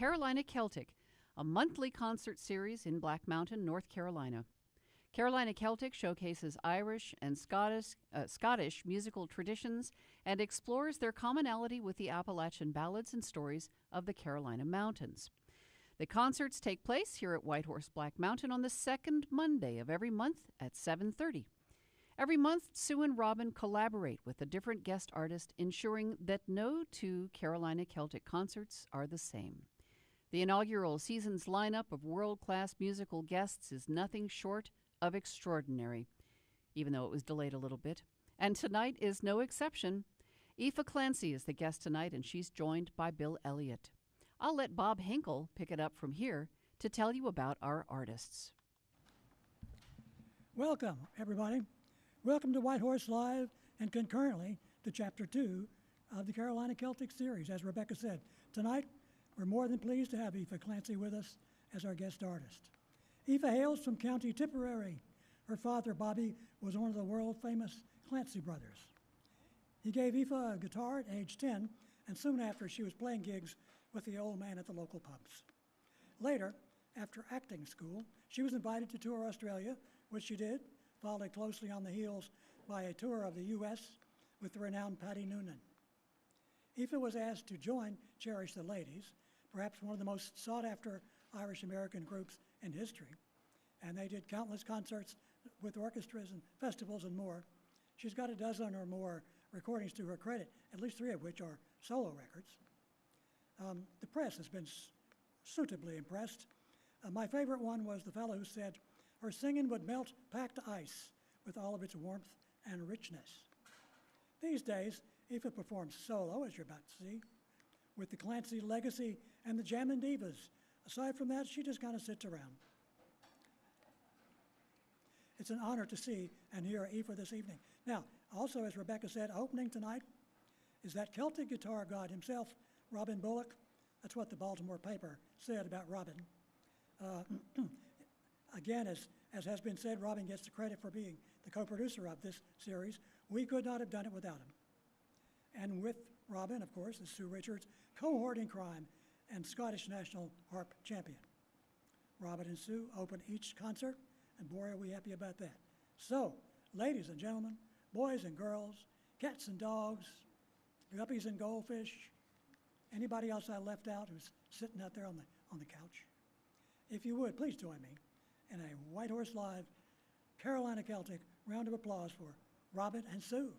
Carolina Celtic, a monthly concert series in Black Mountain, North Carolina. Carolina Celtic showcases Irish and Scottish musical traditions and explores their commonality with the Appalachian ballads and stories of the Carolina Mountains. The concerts take place here at Whitehorse Black Mountain on the second Monday of every month at 7:30. Every month, Sue and Robin collaborate with a different guest artist, ensuring that no two Carolina Celtic concerts are the same. The inaugural season's lineup of world-class musical guests is nothing short of extraordinary, even though it was delayed a little bit. And tonight is no exception. Ifa Clancy is the guest tonight, and she's joined by Bill Elliott. I'll let Bob Hinkle pick it up from here to tell you about our artists. Welcome, everybody. Welcome to Whitehorse Live and concurrently to Chapter 2 of the Carolina Celtic series. As Rebecca said, tonight we're more than pleased to have Aoife Clancy with us as our guest artist. Aoife hails from County Tipperary. Her father, Bobby, was one of the world-famous Clancy brothers. He gave Aoife a guitar at age 10, and soon after she was playing gigs with the old man at the local pubs. Later, after acting school, she was invited to tour Australia, which she did, followed closely on the heels by a tour of the U.S. with the renowned Patty Noonan. Aoife was asked to join Cherish The Ladies, perhaps one of the most sought-after Irish-American groups in history, and they did countless concerts with orchestras and festivals and more. She's got a dozen or more recordings to her credit, at least 3 of which are solo records. The press has been suitably impressed. My favorite one was the fellow who said, "Her singing would melt packed ice with all of its warmth and richness." These days, Aoife performs solo, as you're about to see, with the Clancy Legacy and the Jammin' Divas. Aside from that, she just kind of sits around. It's an honor to see and hear Aoife this evening. Now, also, as Rebecca said, opening tonight is that Celtic guitar god himself, Robin Bullock. That's what the Baltimore paper said about Robin. Again, as has been said, Robin gets the credit for being the co-producer of this series. We could not have done it without him. And with Robin, of course, is Sue Richards, cohort in crime and Scottish national harp champion. Robin and Sue open each concert, and boy, are we happy about that. So, ladies and gentlemen, boys and girls, cats and dogs, guppies and goldfish, anybody else I left out who's sitting out there on the couch, if you would, please join me in a Whitehorse Live Carolina Celtic round of applause for Robin and Sue.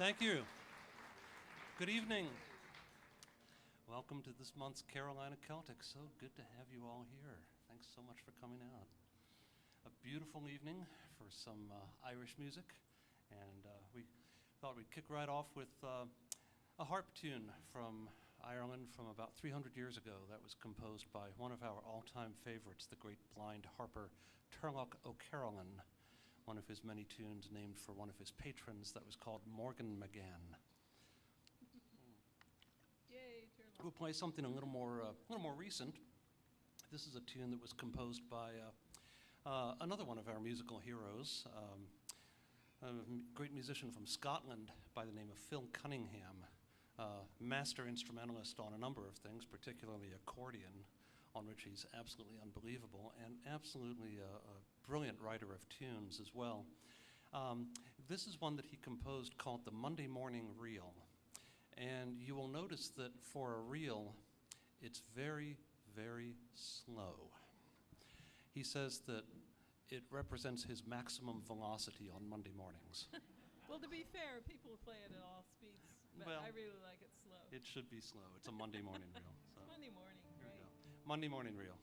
Thank you. Good evening. Welcome to this month's Carolina Celtic. So good to have you all here. Thanks so much for coming out. A beautiful evening for some Irish music, and we thought we'd kick right off with a harp tune from Ireland from about 300 years ago that was composed by one of our all-time favorites, the great blind harper Turlough O'Carolan, one of his many tunes named for one of his patrons that was called Morgan McGann. Yay, Turlough. We'll play something a little more recent. This is a tune that was composed by another one of our musical heroes, a great musician from Scotland by the name of Phil Cunningham, master instrumentalist on a number of things, particularly accordion, on which he's absolutely unbelievable, and absolutely a brilliant writer of tunes as well. This is one that he composed called the Monday Morning Reel. And you will notice that for a reel, it's very, very slow. He says that it represents his maximum velocity on Monday mornings. Well, to be fair, people play it at all speeds, but Well, I really like it slow. It should be slow. It's a Monday morning reel. So Monday morning, here right? we go. Monday morning reel.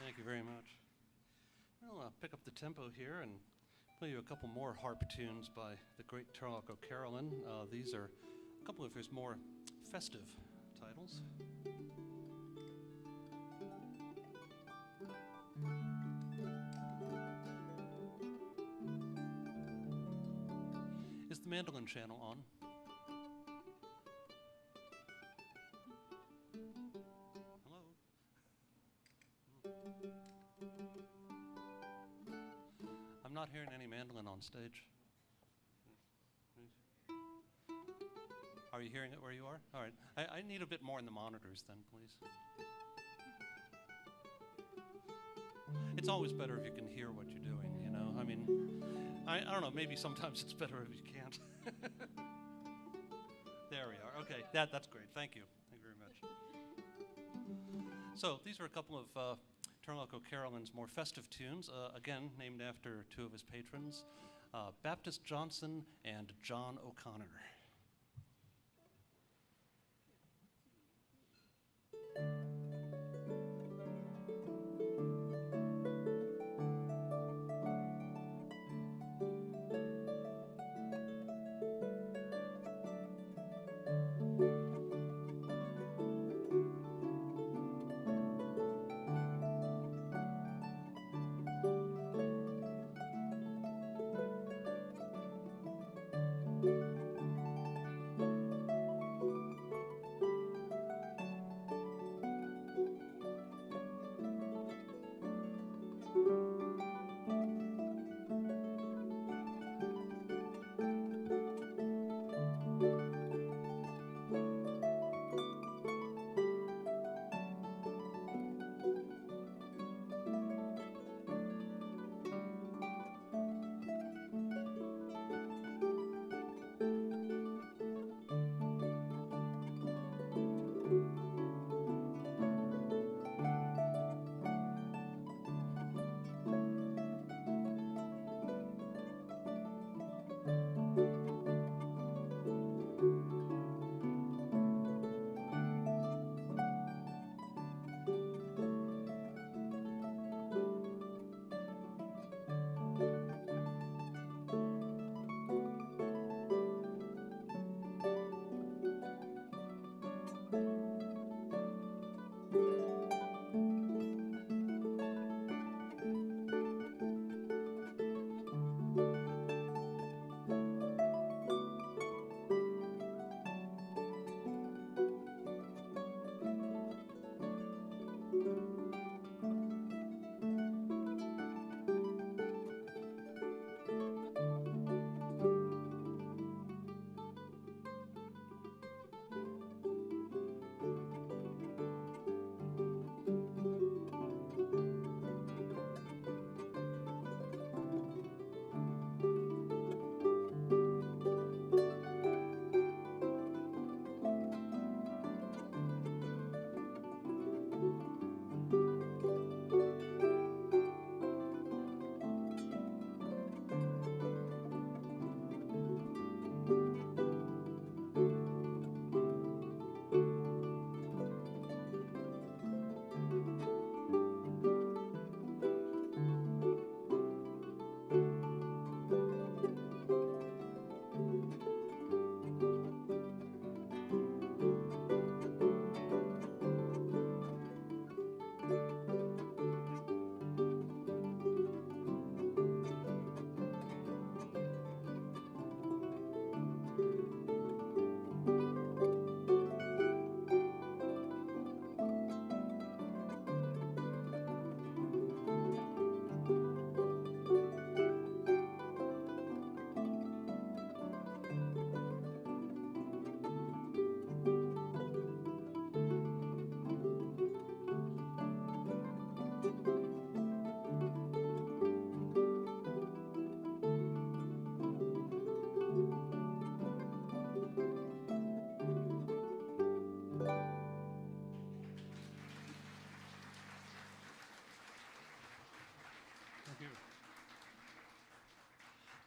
Thank you very much. I'll pick up the tempo here and play you a couple more harp tunes by the great Turlough O'Carolan. These are a couple of his more festive titles. Is the mandolin channel on? Not hearing any mandolin on stage. Are you hearing it where you are? All right. I need a bit more in the monitors then, please. It's always better if you can hear what you're doing, you know? I mean, I don't know, maybe sometimes it's better if you can't. There we are. Okay, that's great. Thank you. Thank you very much. So these are a couple of Turloco Carolyn's more festive tunes, again, named after two of his patrons, Baptist Johnson and John O'Connor.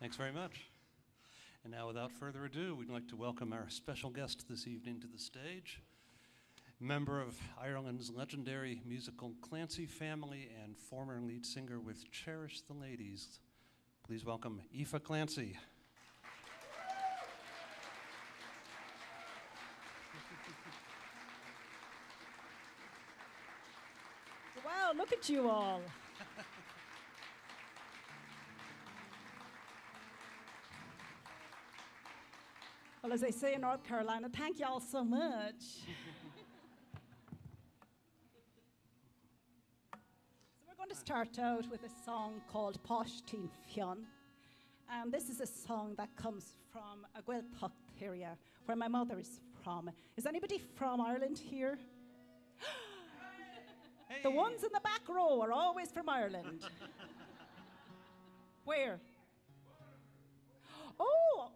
Thanks very much. And now, without further ado, we'd like to welcome our special guest this evening to the stage, member of Ireland's legendary musical Clancy family and former lead singer with Cherish the Ladies. Please welcome Aoife Clancy. Wow, look at you all. Well, as they say in North Carolina, thank you all so much. So we're going to start out with a song called Posh Tín Fionn. And this is a song that comes from a Gaeltacht area, where my mother is from. Is anybody from Ireland here? Hey. The ones in the back row are always from Ireland. Where? Oh,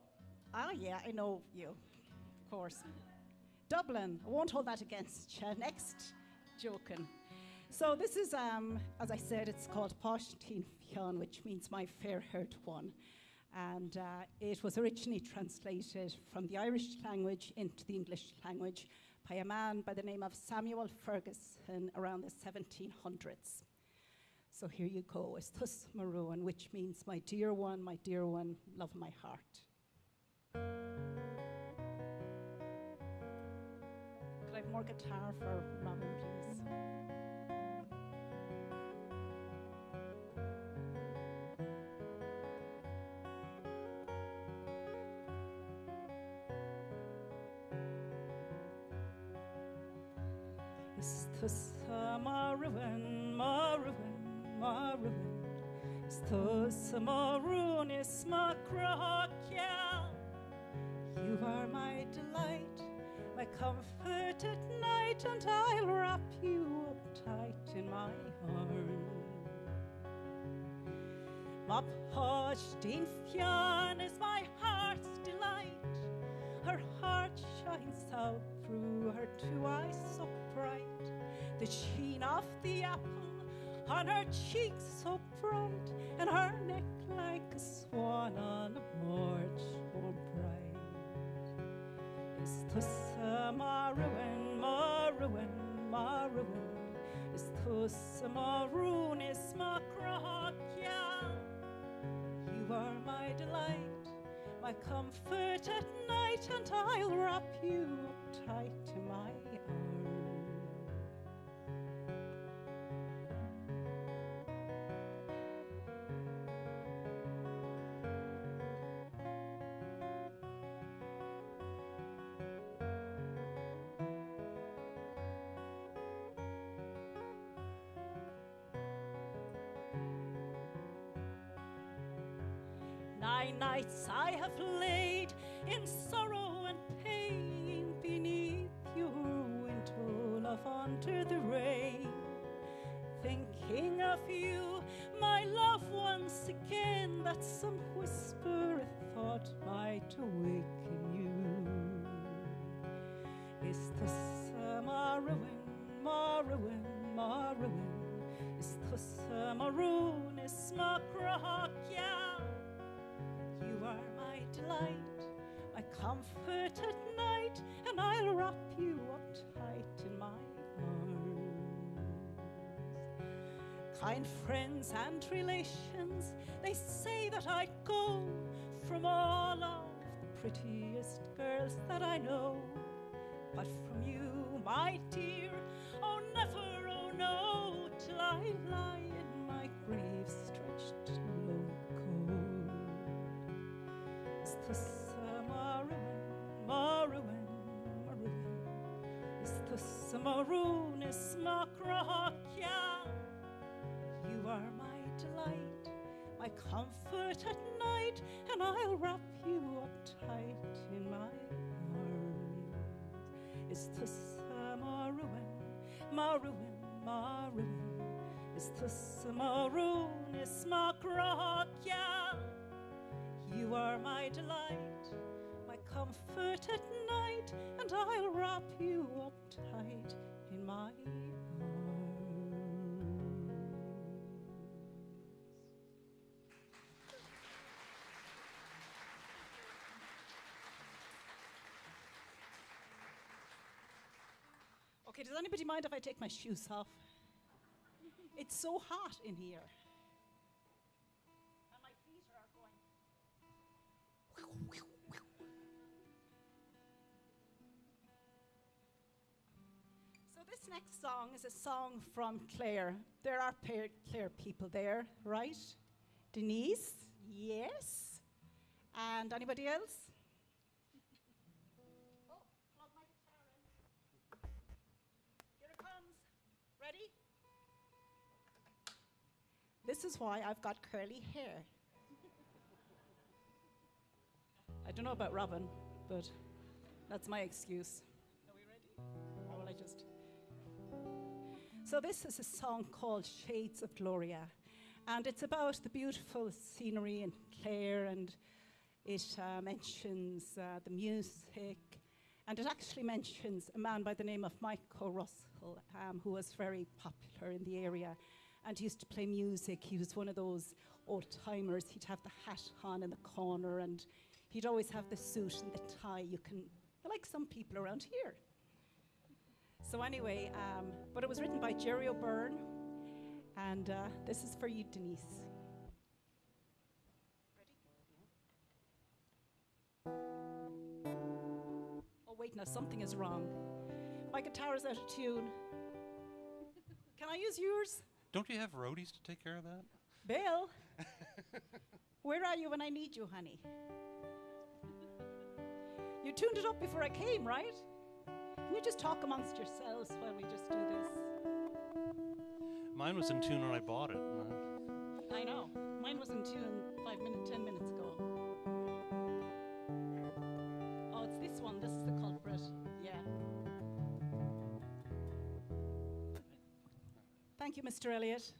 yeah, I know you, of course. Dublin. I won't hold that against you. Next, joking. So this is, as I said, it's called Posh Tín Fionn, which means my fair-haired one. And it was originally translated from the Irish language into the English language by a man by the name of Samuel Ferguson around the 1700s. So here you go, it's Thus Maroon, which means my dear one, love of my heart. Could I have more guitar for Robin, please? Is Thus Maroon, Maroon, is Thus Maroon, is my crockel. You are my delight, my comfort at night, and I'll wrap you up tight in my arms. My Posh Tín Fionn is my heart's delight. Her heart shines out through her two eyes so bright. The sheen of the apple on her cheeks so bright, and her neck like a swan on a march so bright. Is Thus Maroon, Maroon, Maroon, is Thus Maroon, is my crockel. You are my delight, my comfort at night, and I'll wrap you up tight in my arms. Nine nights I have laid in sorrow and pain beneath your window, love, under the rain, thinking of you, my love, once again, that some whisper of thought might awaken you. Is Thus Maroon, Maroon, Maroon, is Thus Maroon, is my crockel. You are my delight, my comfort at night, and I'll wrap you up tight in my arms. Kind friends and relations, they say that I go from all of the prettiest girls that I know. But from you, my dear, oh never, oh no, till I lie in my grave stretched low cold. Is Thus Maroon, Maroon, Maroon, is Thus Maroon, is my crockel. You are my delight, my comfort at night, and I'll wrap you up tight in my arms. Is Thus Maroon, Maroon, Maroon, is Thus Maroon, is my crockel. You are my delight, my comfort at night, and I'll wrap you up tight in my arms. Okay, does anybody mind if I take my shoes off? It's so hot in here. And my feet are going. So this next song is a song from Clare. There are Clare people there, right? Denise, yes. And anybody else? Oh, plug my guitar in. Here it comes. Ready? This is why I've got curly hair. I don't know about Robin, but that's my excuse. Are we ready? Or will I just... So this is a song called Shades of Gloria, and it's about the beautiful scenery in Clare, and it mentions the music, and it actually mentions a man by the name of Michael Russell, who was very popular in the area, and he used to play music. He was one of those old-timers. He'd have the hat on in the corner, and he'd always have the suit and the tie. Like some people around here. So anyway, but it was written by Jerry O'Byrne, and this is for you, Denise. Ready? Oh wait, now something is wrong. My guitar is out of tune. Can I use yours? Don't you have roadies to take care of that? Bill, where are you when I need you, honey? You tuned it up before I came, right? Can you just talk amongst yourselves while we just do this? Mine was in tune when I bought it. I know. Mine was in tune 10 minutes ago. Oh, it's this one. This is the culprit. Yeah. Thank you, Mr. Elliott.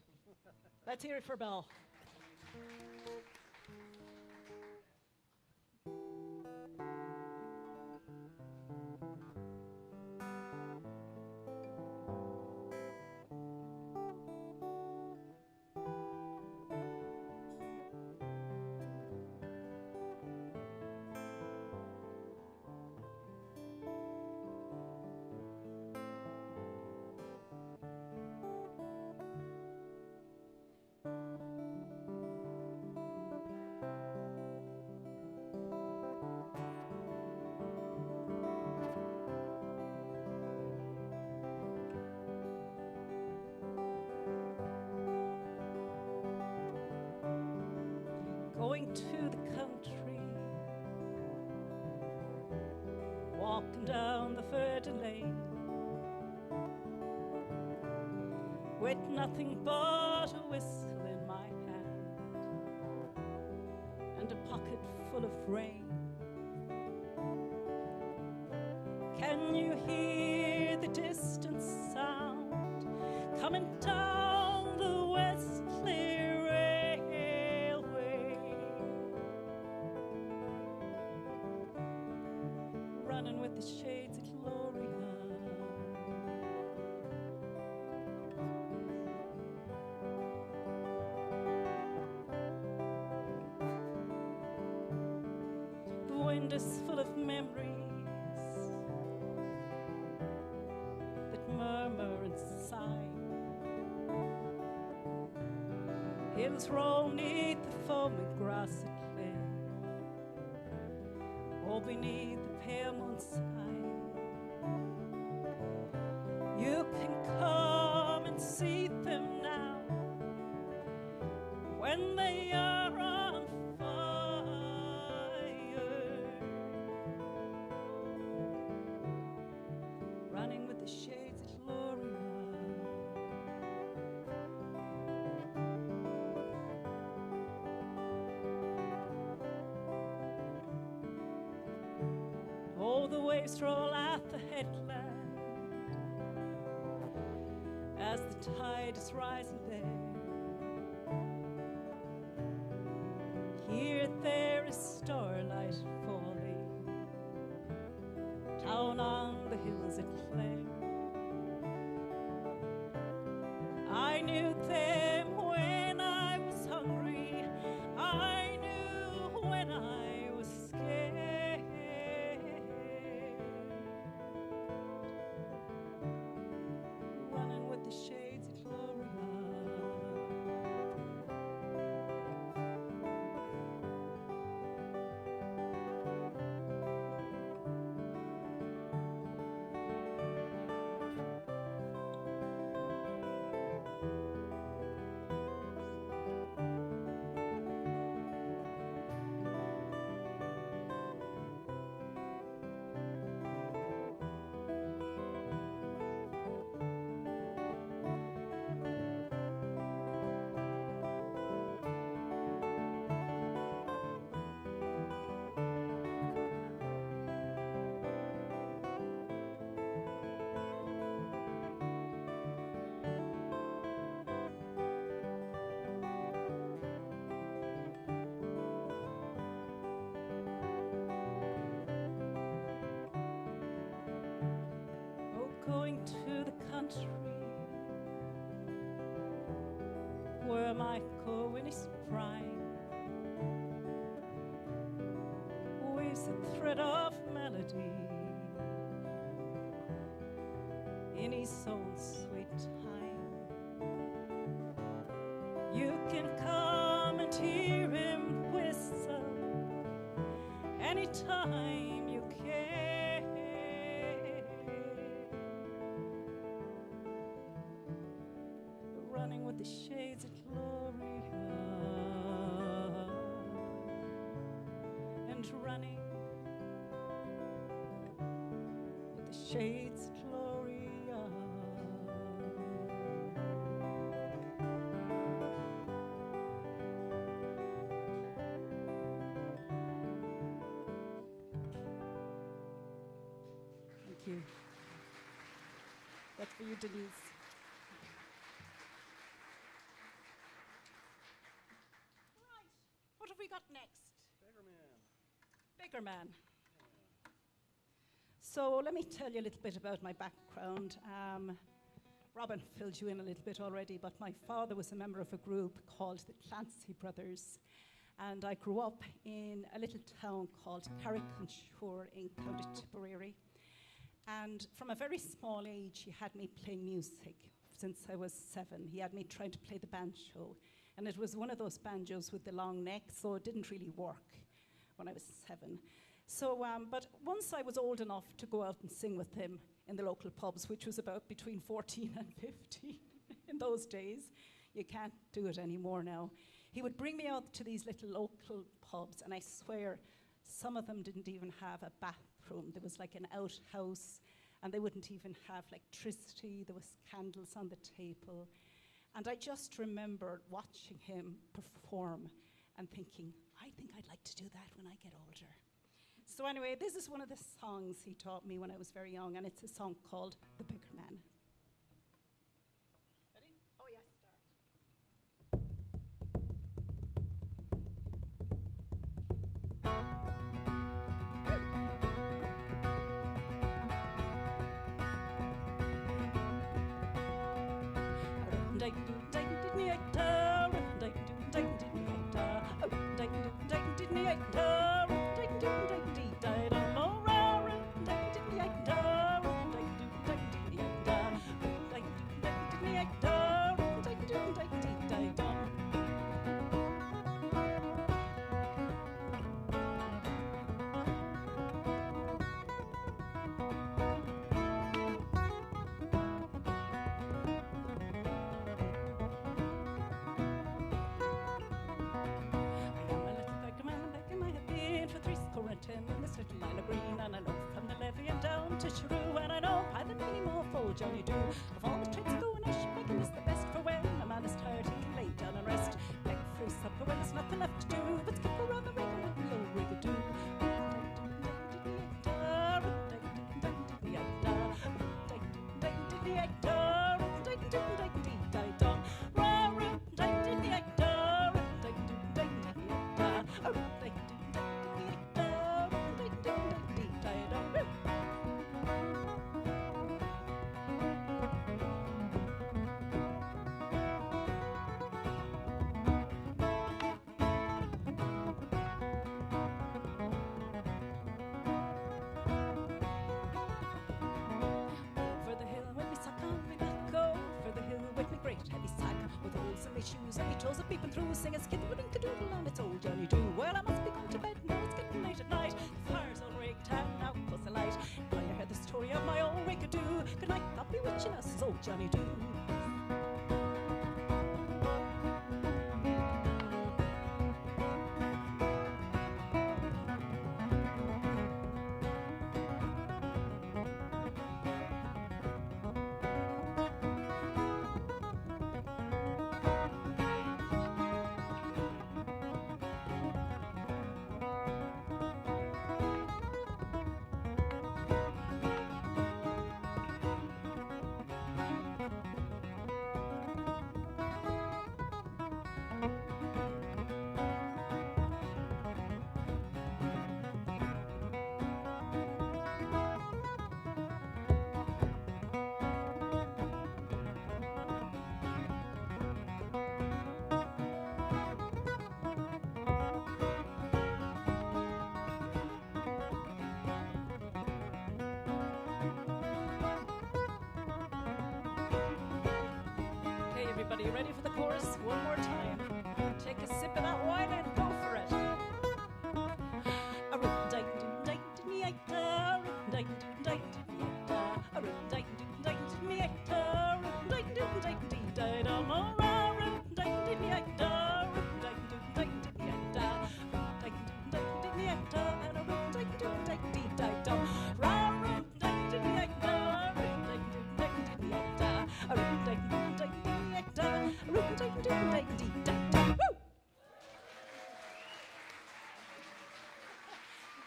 Let's hear it for Belle. Going to the country, walking down the Verdant Lane, with nothing but a whistle in my hand and a pocket full of rain. Can you hear the distant sound coming down the Westleigh Railway, running with the shades of Gloria? The wind is full of memories that murmur and sigh. Hills roll neath the foaming grass at Clare, or beneath the pale moon's eye. You can come and see them now when they are on fire, running with the shades of Gloria. Oh, the waves roll at the headland as the tide is rising there. Here there is starlight falling down on the hills at Clare. I knew them when I was hungry. I knew when I was scared. Running with the shades of Gloria. to the country where my go in his prime weaves a thread of melody in his own sweet time. You can come and hear him whistle anytime you can, running with the shades of glory and running with the shades of glory. Thank you. That's for you, Denise. Right. What have we got next? Bigger Man. So let me tell you a little bit about my background. Robin filled you in a little bit already, but my father was a member of a group called the Clancy Brothers. And I grew up in a little town called Carolina in County Tipperary. And from a very small age, he had me playing music since I was 7. He had me trying to play the banjo. And it was one of those banjos with the long neck, so it didn't really work when I was 7. So, but once I was old enough to go out and sing with him in the local pubs, which was about between 14 and 15 in those days, you can't do it anymore now. He would bring me out to these little local pubs, and I swear some of them didn't even have a bathroom. There was like an outhouse, and they wouldn't even have electricity. There was candles on the table. And I just remember watching him perform and thinking, I think I'd like to do that when I get older. So anyway, this is one of the songs he taught me when I was very young, and it's a song called The Bigger Man. Ready? Oh, yes, start. In this little line of green, and I know from the levee and down to Shrew, and I know by the name of old Johnny Do, of all the tricks going, I should reckon is the best, for when a man is tired he can lay down and rest, beg for his supper when there's nothing left to do, but skip around the ring with the old rig-a-doo. Shoes and me toes are peeping through, singing skidoo-a-dink-a-doodle, and it's old Johnny Do. Well, I must be going to bed now, it's getting late at night. The fire's all raked and now goes the light. Now you heard the story of my old rig-a-doo. Good night, God be watching us, old Johnny Do. everybody. Ready for the chorus? One more time. Take a sip of that wine and go for it.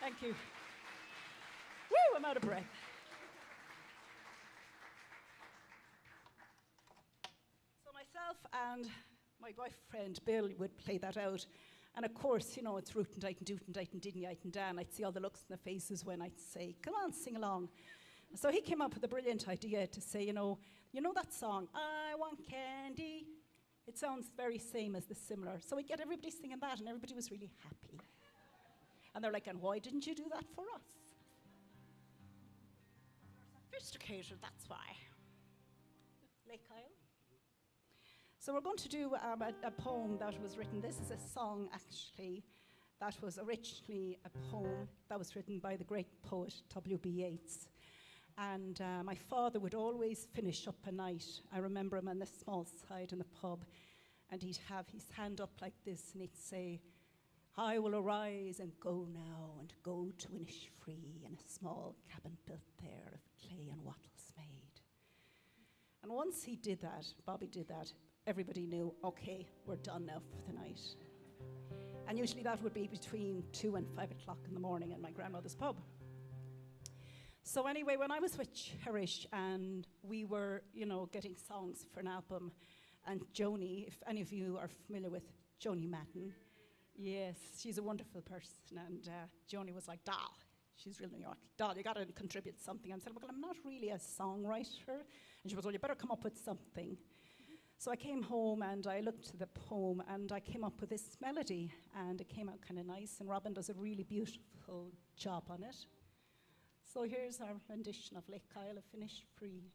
Thank you. Woo, I'm out of breath. So myself and my boyfriend Bill would play that out. And of course, you know, it's root and dite and doot and dite and didn't and dan. I'd see all the looks in their faces when I'd say, come on, sing along. So he came up with a brilliant idea to say, you know that song, I Want Candy? It sounds very same as the similar. So we get everybody singing that, and everybody was really happy. And they're like, and why didn't you do that for us? Sophisticated, that's why. Lake Kyle. So we're going to do a poem that was written. This is a song, actually, that was originally a poem that was written by the great poet W.B. Yeats. And my father would always finish up a night. I remember him on the small side in the pub, and he'd have his hand up like this, and he'd say, I will arise and go now, and go to Innisfree, in a small cabin built there of clay and wattles made. And once he did that, Bobby did that, everybody knew, okay, we're done now for the night. And usually that would be between 2 and 5 o'clock in the morning in my grandmother's pub. So anyway, when I was with Cherish and we were, getting songs for an album, and Joni, if any of you are familiar with Joni Madden, yes, she's a wonderful person, and Joni was like, Doll, she's real New York, Doll, you got to contribute something. I said, well, I'm not really a songwriter. And she was, well, you better come up with something. So I came home and I looked at the poem and I came up with this melody, and it came out kind of nice, and Robin does a really beautiful job on it. So here's our rendition of Lake Kyle of Innisfree.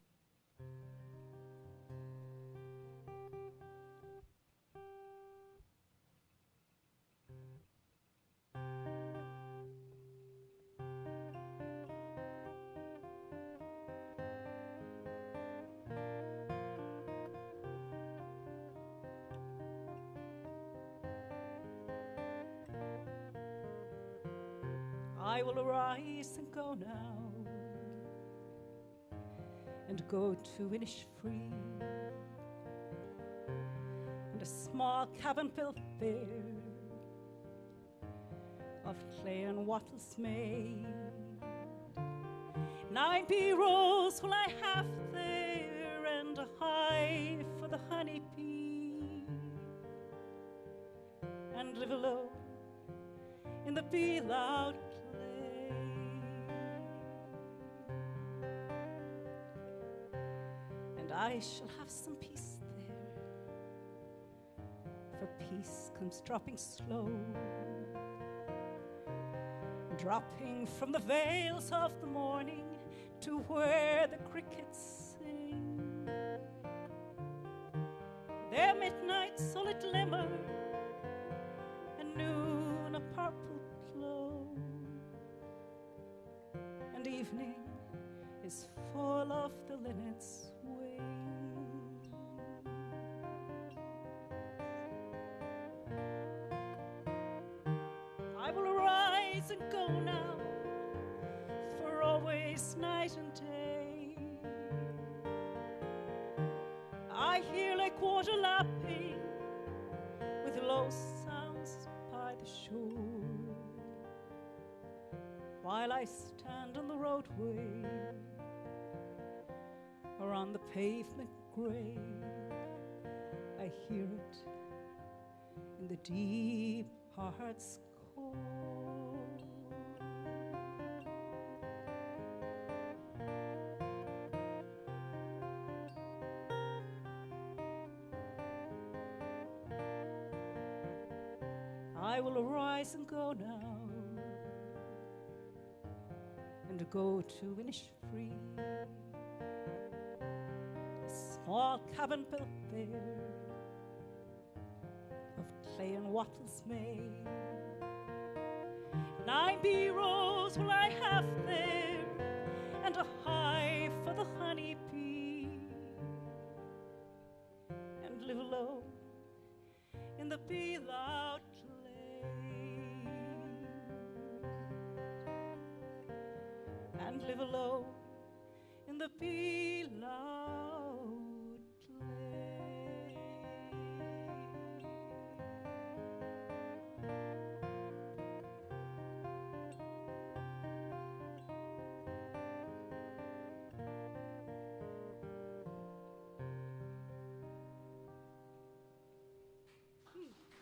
I will arise and go now, and go to Innisfree, and a small cabin built there of clay and wattles made. 9 rows will I have there, and a hive for the honeybee, and live alone in the bee-loud clay. And I shall have some peace there, for peace comes dropping slow, dropping from the veils of the morning to where the crickets sing. Their midnight's solid glimmer, and noon a purple glow, and evening is full of the linnet's wing. I will arise and go now, for always night and day. I hear like water lapping with low sounds by the shore, while I stand on the roadway or on the pavement gray. I hear it in the deep heart's core. I will arise and go now, and go to Innisfree, a small cabin built there playing wattles may. 9 B-rolls will I have there, and a hive for the honeybee, and live low in the bee-loud lane, and live low in the bee-loud lane.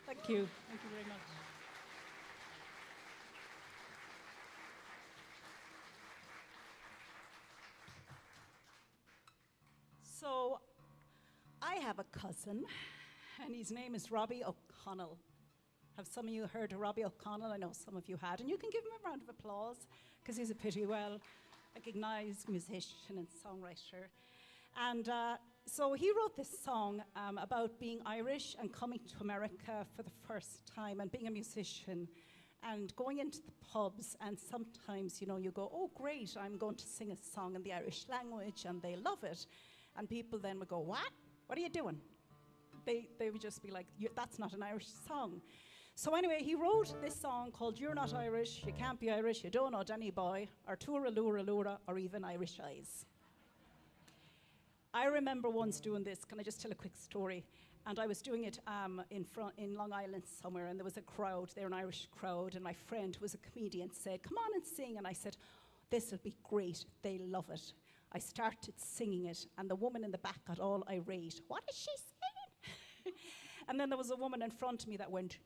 Thank you. Thank you very much. So, I have a cousin, and his name is Robbie O'Connell. Have some of you heard of Robbie O'Connell? I know some of you had, and you can give him a round of applause, because he's a pretty well recognized musician and songwriter. And so he wrote this song about being Irish and coming to America for the first time and being a musician and going into the pubs, and sometimes, you know, you go, oh great, I'm going to sing a song in the Irish language, and they love it. And people then would go, what? What are you doing? They would just be like, that's not an Irish song. So anyway, he wrote this song called You're Not Irish, You Can't Be Irish, You Don't Know Danny Boy, or Tura Lura Lura, or even Irish Eyes. I remember once doing this. Can I just tell a quick story? And I was doing it in Long Island somewhere, and there was a crowd, they're an Irish crowd, and my friend, who was a comedian, said, come on and sing. And I said, this will be great, they love it. I started singing it, and the woman in the back got all irate. What is she saying? And then there was a woman in front of me that went,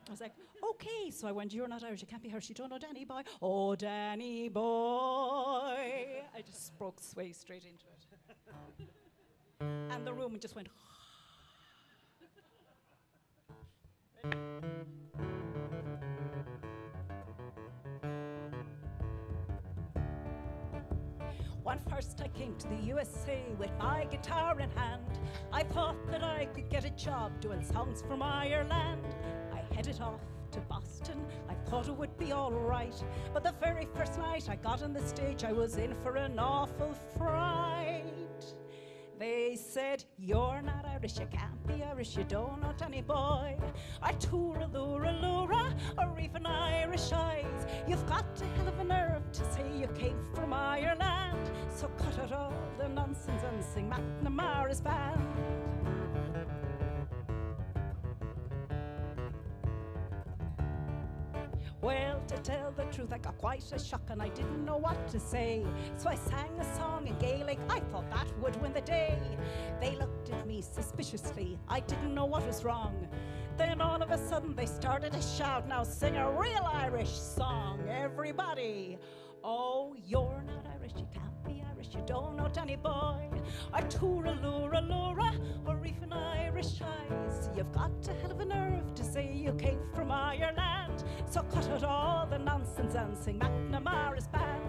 I was like, okay. So I went, you're not Irish, you can't be Irish, you don't know Danny Boy. Oh, Danny Boy. I just broke sway straight into it. And the room just went, When first I came to the USA with my guitar in hand, I thought that I could get a job doing songs from Ireland. I headed off to Boston, I thought it would be all right. But the very first night I got on the stage, I was in for an awful fright. They said, you're not Irish, you can't be Irish, you don't know Danny Boy, or Tura Lura Lura, or even Irish Eyes. You've got a hell of a nerve to say you came from Ireland, so cut out all the nonsense and sing McNamara's band. Well, to tell the truth, I got quite a shock and I didn't know what to say. So I sang a song in Gaelic, I thought that would win the day. They looked at me suspiciously, I didn't know what was wrong. Then all of a sudden they started to shout, now sing a real Irish song, everybody. Oh, you're not Irish, you can't be Irish, you don't know Danny Boy, or Tura Lura Lura, or even Irish Eyes. You've got a hell of a nerve to say you came from Ireland, so cut out all the nonsense and sing McNamara's band.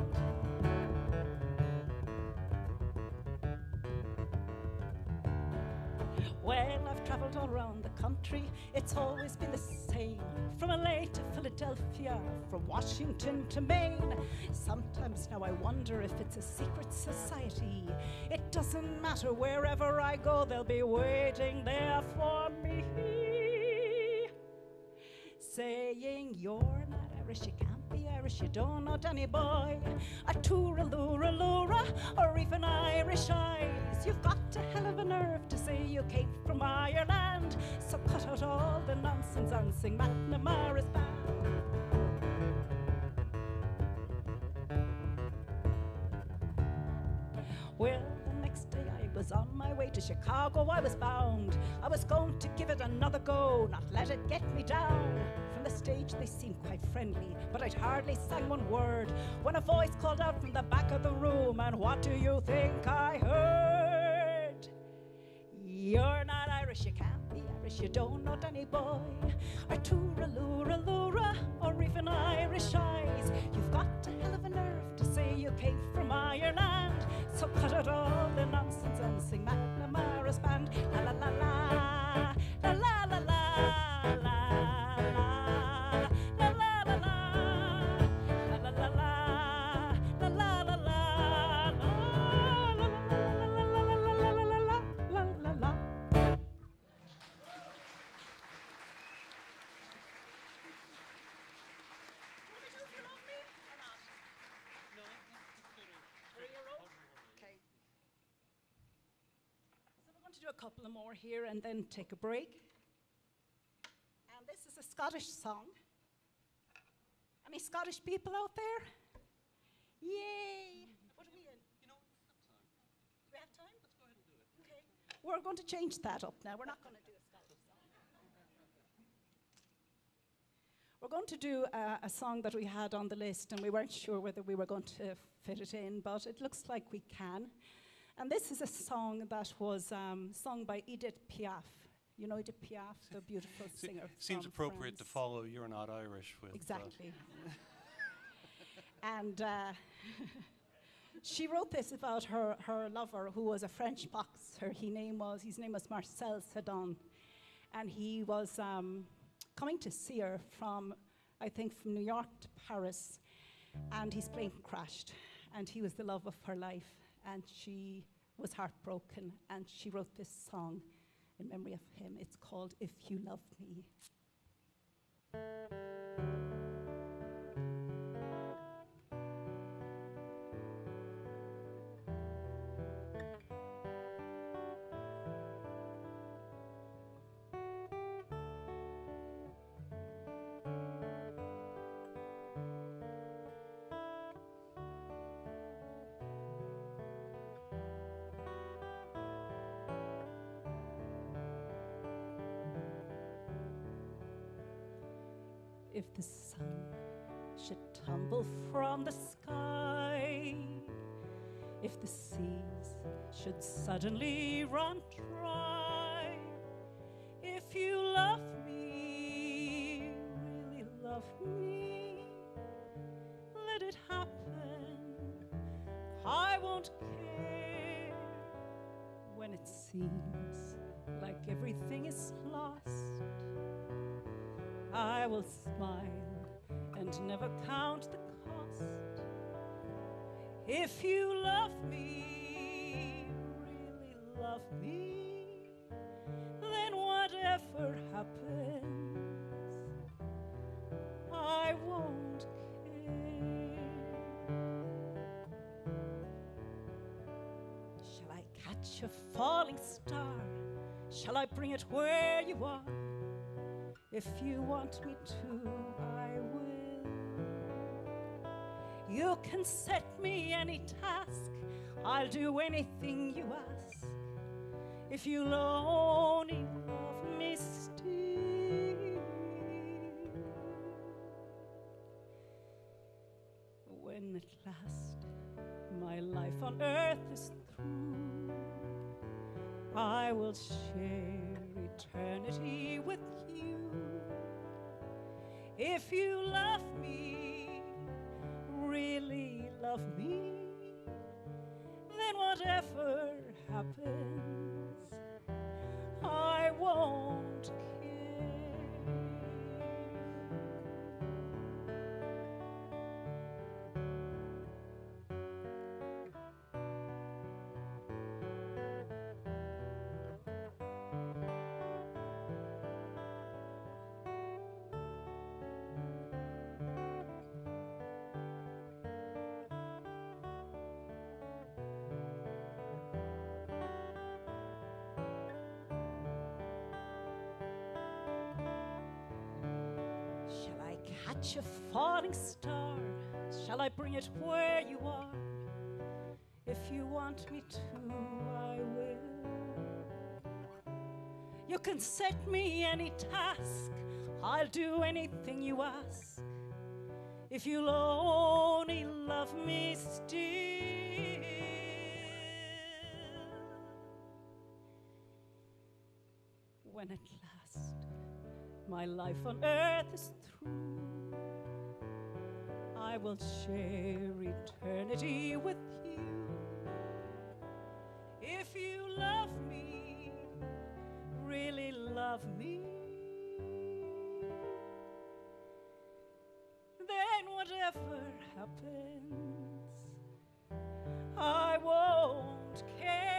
Well, I've travelled all around the country, it's always been the same. From LA to Philadelphia, from Washington to Maine. Sometimes now I wonder if it's a secret society. It doesn't matter, wherever I go, they'll be waiting there for me. Saying, you're not Irish, you can't be Irish, you don't know Danny Boy, or Tura Lura Lura, or even Irish Eyes. You've got a hell of a nerve to say you came from Ireland, so cut out all the nonsense and sing McNamara's band. Well, the next day I was on my way to Chicago, I was bound. I was going to give it another go, not let it get me down. From the stage they seemed quite friendly, but I'd hardly sang one word when a voice called out from the back of the room, and what do you think I heard? You're not Irish, you can't be Irish, you don't know Danny Boy, or Tura Lura Lura, or even Irish Eyes. You've got a hell of a nerve to say you came from Ireland, so cut out all the nonsense and sing McNamara's band. La la la la, la la la la. do a couple of more here and then take a break. And this is a Scottish song. Any Scottish people out there? Yay! What are we in? You know, we have time. Do we have time? Let's go ahead and do it. Okay. We're going to change that up now. We're not going to do a Scottish song. We're going to do a song that we had on the list, and we weren't sure whether we were going to fit it in, but it looks like we can. And this is a song that was sung by Edith Piaf. You know Edith Piaf, the beautiful singer. Seems from appropriate to France. follow You're Not Irish with. Exactly. And she wrote this about her lover, who was a French boxer. His name was Marcel Sedon. And he was coming to see her from, I think, from New York to Paris. And his plane crashed. And he was the love of her life. And she was heartbroken. And she wrote this song in memory of him. It's called If You Love Me. If the sun should tumble from the sky, if the seas should suddenly run dry, if you love me, really love me, let it happen. I won't care when it seems like everything is lost. I will smile and never count the cost. If you love me, really love me, then whatever happens, I won't care. Shall I catch a falling star? Shall I bring it where you are? If you want me to, I will. You can set me any task, I'll do anything you ask. If you'll only love me still. When at last my life on earth is through, I will share eternity with you. If you love me, really love me, then whatever happens, I won't care. Catch a falling star, shall I bring it where you are? If you want me to, I will. You can set me any task, I'll do anything you ask. If you'll only love me still. When at last my life on earth is through, I will share eternity with you. If you love me, really love me, then whatever happens, I won't care.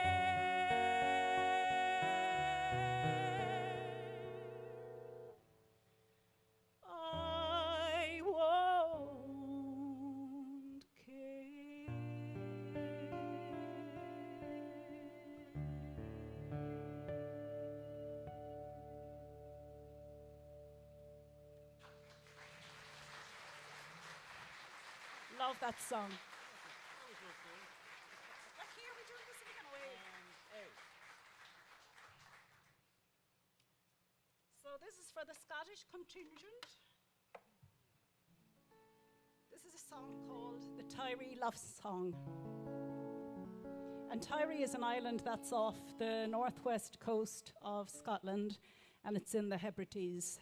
love that song. Look here, we're doing this again. So this is for the Scottish contingent. This is a song called the Tyree Love Song. And Tyree is an island that's off the northwest coast of Scotland, and it's in the Hebrides,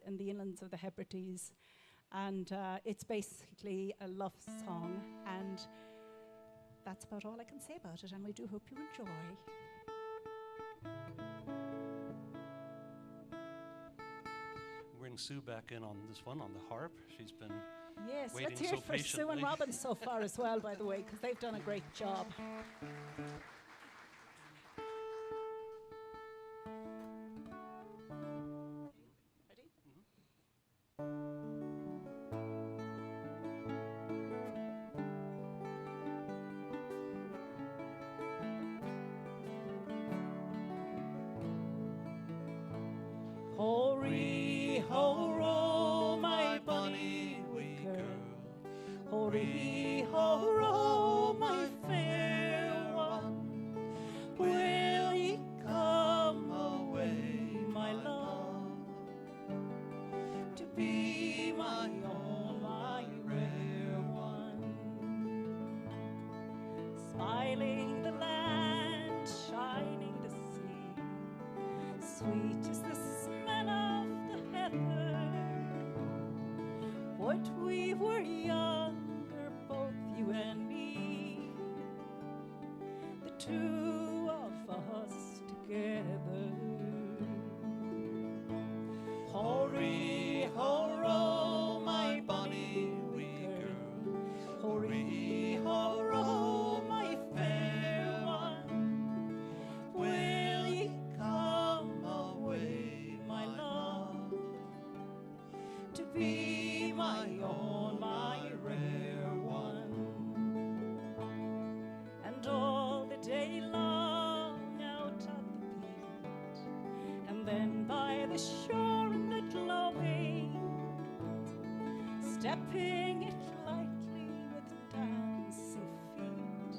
in the inlands of the Hebrides. And it's basically a love song, and that's about all I can say about it, and we do hope you enjoy. Bring Sue back in on this one on the harp. She's been Yes, waiting let's hear so it for Sue and patiently. Robin so far as well, by the way, because they've done a great job. Ready? Ho-ree, ho-ro, my bonny wee girl. Ho-ree, ho-ro, my fair one. Will ye come away, my love, to be my own, my rare one? Smiling the land, shining the sea, sweet is the smell of the heather. What we were younger, both you and me, the two of us together. Ho-ree, ho-ro, my bonny wee girl. Ho-ree, ho-ro, my fair one. Will ye come away, my love, to be my own, my rare one? And all the day long out at the beat, and then by the shore in the glowing, stepping it lightly with dancing feet,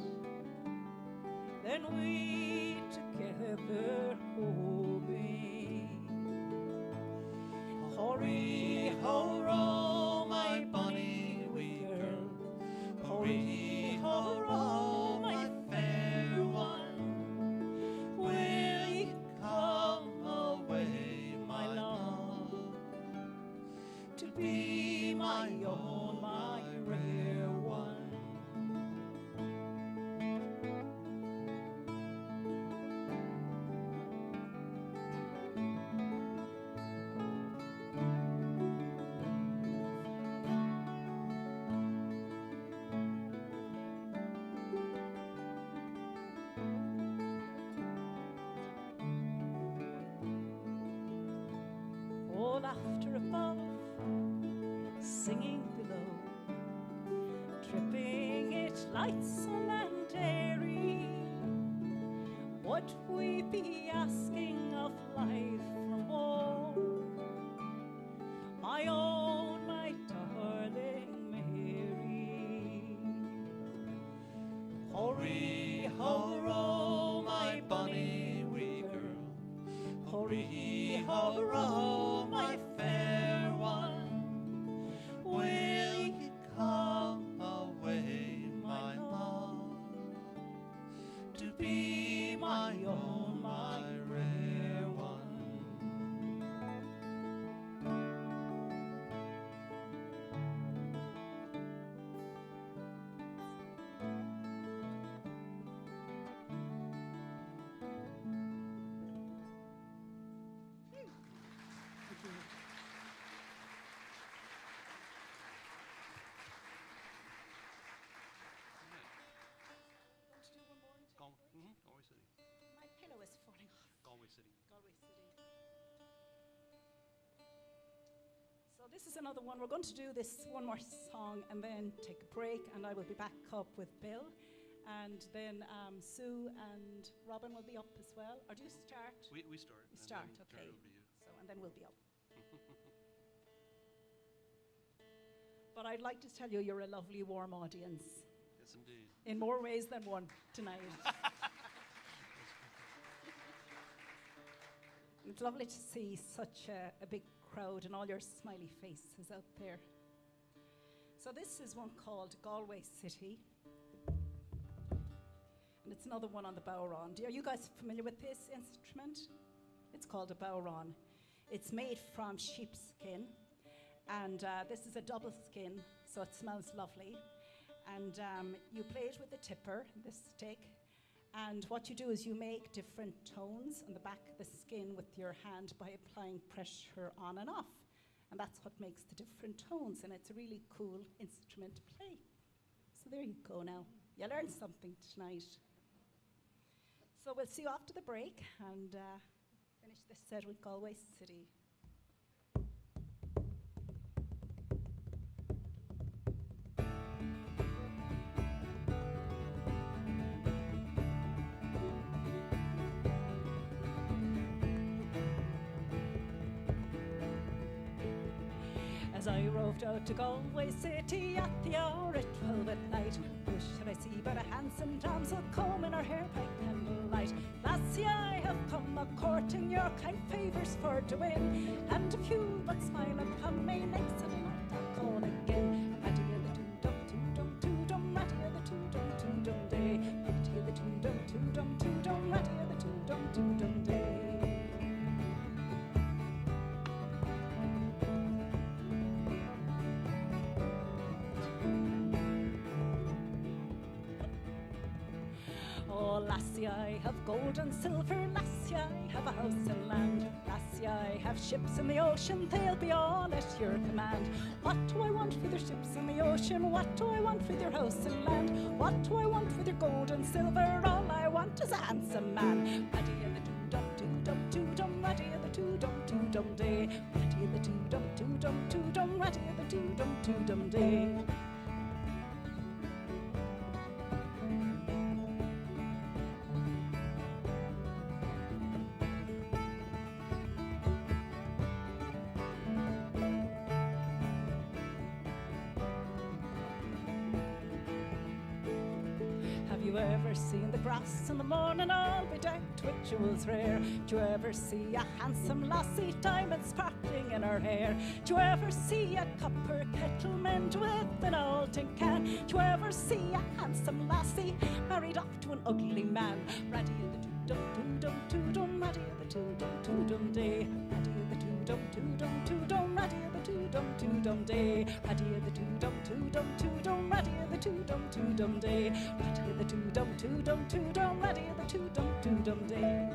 then we together hoping. Ho-ree, ho-ro, my bonny wee girl. Ho-ree, ho-ro, my fair one. Will ye come away, my love, to be my own, my rare one? Oh, laughter above, singing below, tripping it lightsome and airy. What we be asking of life from more, my own, my darling Mary. Ho-ree, ho-ro, my bonny wee girl. Ho-ree, ho-ro, my fair one. Will ye come away, my love, to be my own, my rare one? Galway City. My pillow is falling off. Galway City. Galway City. So this is another one. We're going to do this one more song and then take a break, and I will be back up with Bill. And then Sue and Robin will be up as well. Or do you start? We start. We and start, then okay. turn it over to you. So, and then we'll be up. But I'd like to tell you, you're a lovely, warm audience. Yes, indeed. In more ways than one tonight. It's lovely to see such a big crowd and all your smiley faces out there. So this is one called Galway City. And it's another one on the bowron. Are you guys familiar with this instrument? It's called a bowron. It's made from sheepskin. And this is a double skin, so it smells lovely. And you play it with a tipper, this stick. And what you do is you make different tones on the back of the skin with your hand by applying pressure on and off. And that's what makes the different tones. And it's a really cool instrument to play. So there you go now. You learned something tonight. So we'll see you after the break and finish this set with Galway City. As I roved out to Galway City at the hour at 12 at night, who should I see but a handsome damsel combing her hair by candlelight? Lassie, I have come a-courting your kind favours for to win, and if you but smile upon me next Saturday night I'll call again. Ratty-a-the-doo-dum-doo-dum-doo-dum, ratty-a-the-doo-dum-doo-dum-day, ratty-a-the-doo-dum-doo-dum, ratty-a-the-doo-dum-doo-dum-day. Oh, lassie, I have gold and silver, lassie, I have a house and land. Lassie, I have ships in the ocean, they'll be all at your command. What do I want with your ships in the ocean? What do I want with your house and land? What do I want with your gold and silver? All I want is a handsome man. Ratty-a-the-doo-dum-doo-dum-doo-dum, ratty-a-the-doo-dum-doo-dum-day, ratty-a-the-doo-dum-doo-dum, ratty-a-the-doo-dum-doo-dum-day. Have you ever seen the grass in the morning all bedecked with jewels rare? Do you ever see a handsome lassie, diamonds sparkling in her hair? Do you ever see a copper kettle mend with an old tin can? Do you ever see a handsome lassie married off to an ugly man? Ratty-a-the-doo-dum-doo-dum-doo-dum, ratty-a-the-doo-dum-doo-dum-day, ratty-a-the-doo-dum-doo-dum, ratty-a-the-doo-dum-doo-dum-day, ratty-a-the-doo-dum-doo-dum-doo-dum, ratty-a-the-doo-dum-doo-dum-day, ratty-a-the-doo-dum-doo-dum, ratty-a-the-doo-dum-doo-dum-day.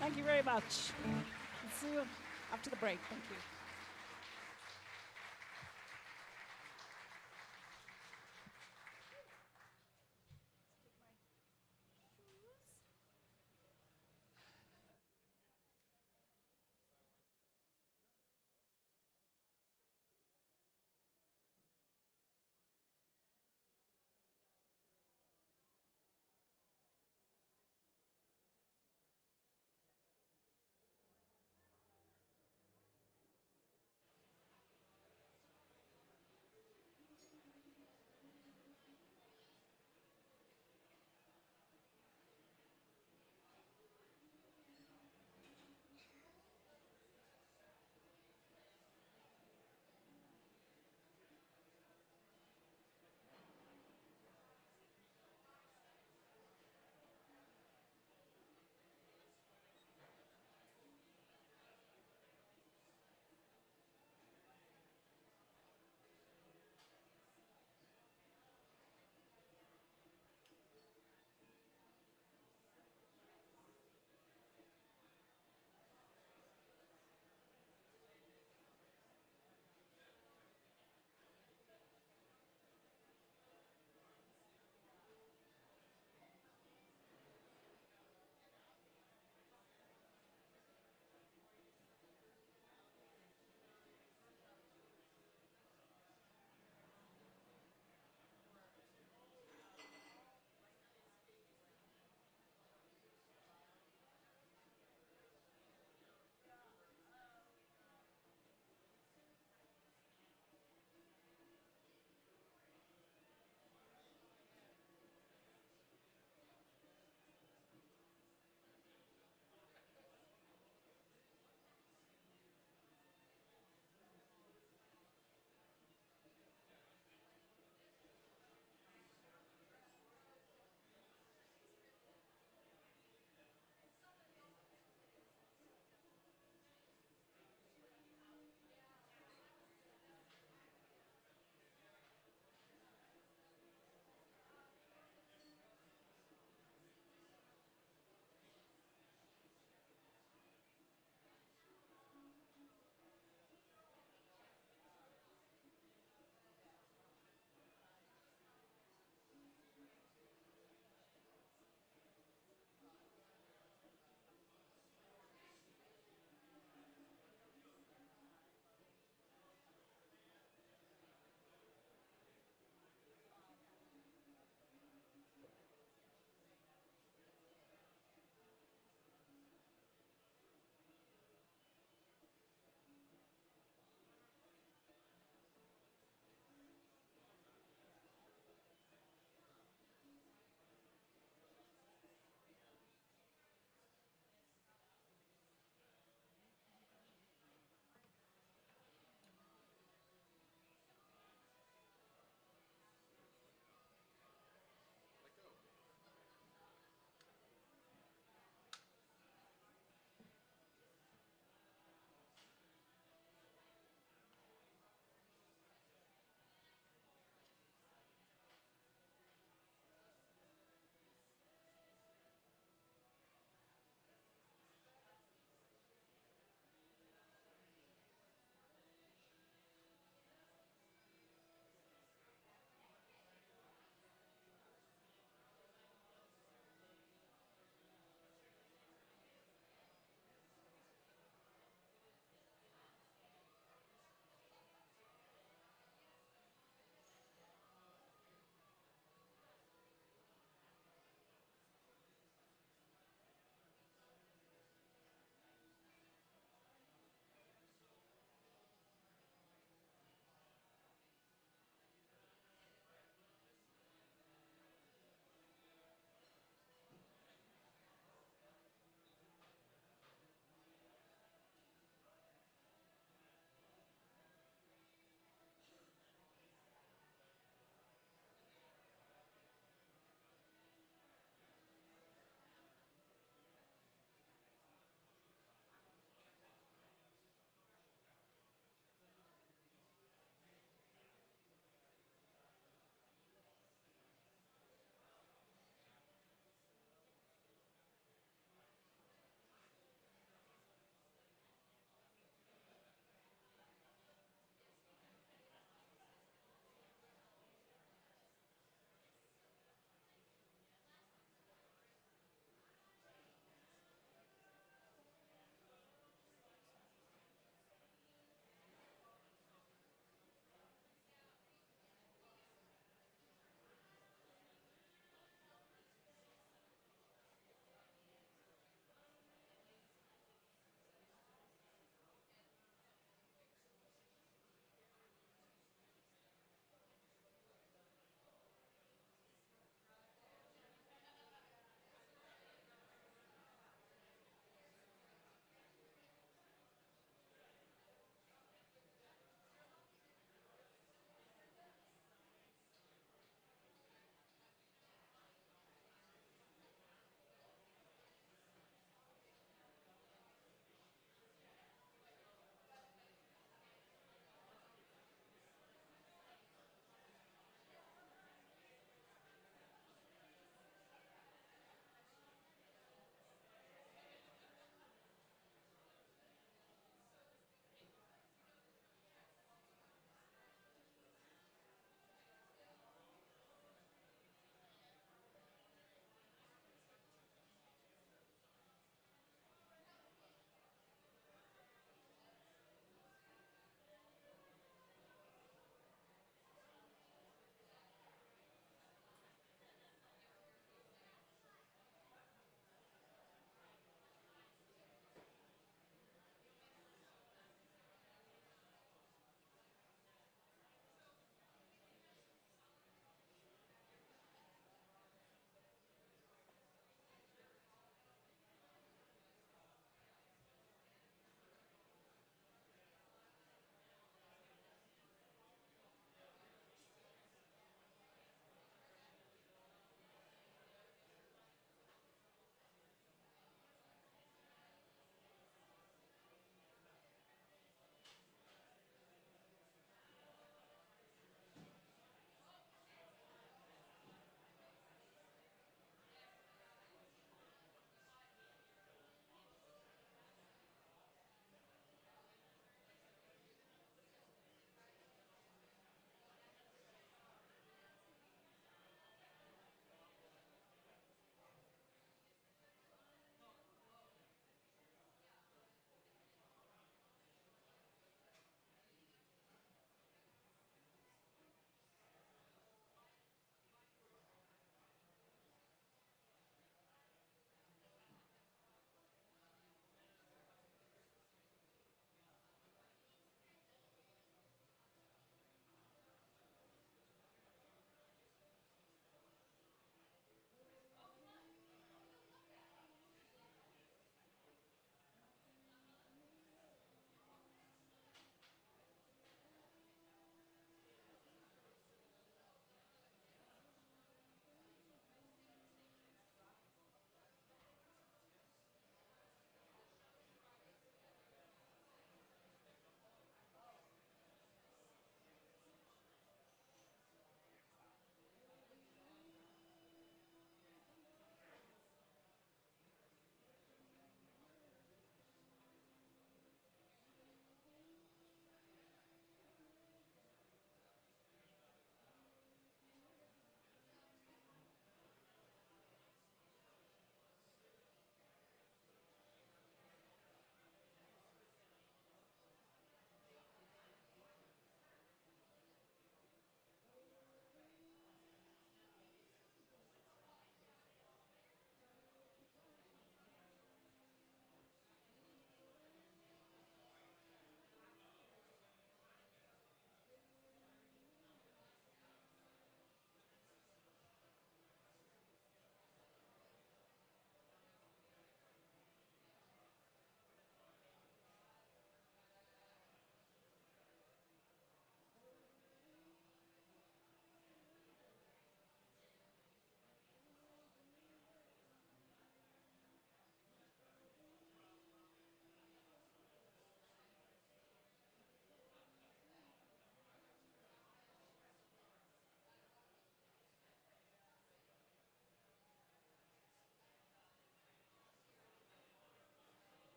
Thank you very much. See you after the break. Thank you.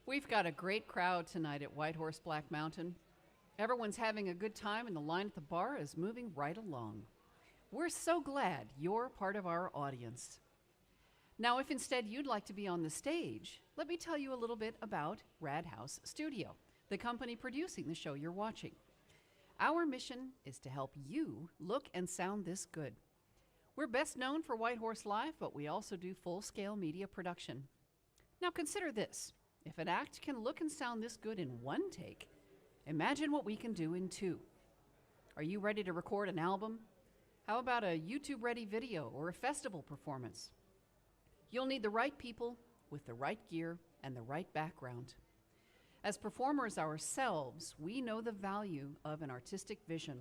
We've got a great crowd tonight at White Horse Black Mountain. Everyone's having a good time, and the line at the bar is moving right along. We're so glad you're part of our audience. Now, if instead you'd like to be on the stage, let me tell you a little bit about Rad House Studio, the company producing the show you're watching. Our mission is to help you look and sound this good. We're best known for White Horse Live, but we also do full-scale media production. Now consider this. If an act can look and sound this good in one take, imagine what we can do in two. Are you ready to record an album? How about a YouTube-ready video or a festival performance? You'll need the right people with the right gear and the right background. As performers ourselves, we know the value of an artistic vision.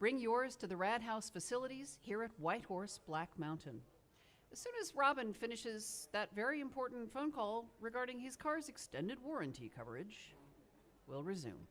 Bring yours to the Rad House facilities here at White Horse Black Mountain. As soon as Robin finishes that very important phone call regarding his car's extended warranty coverage, we'll resume.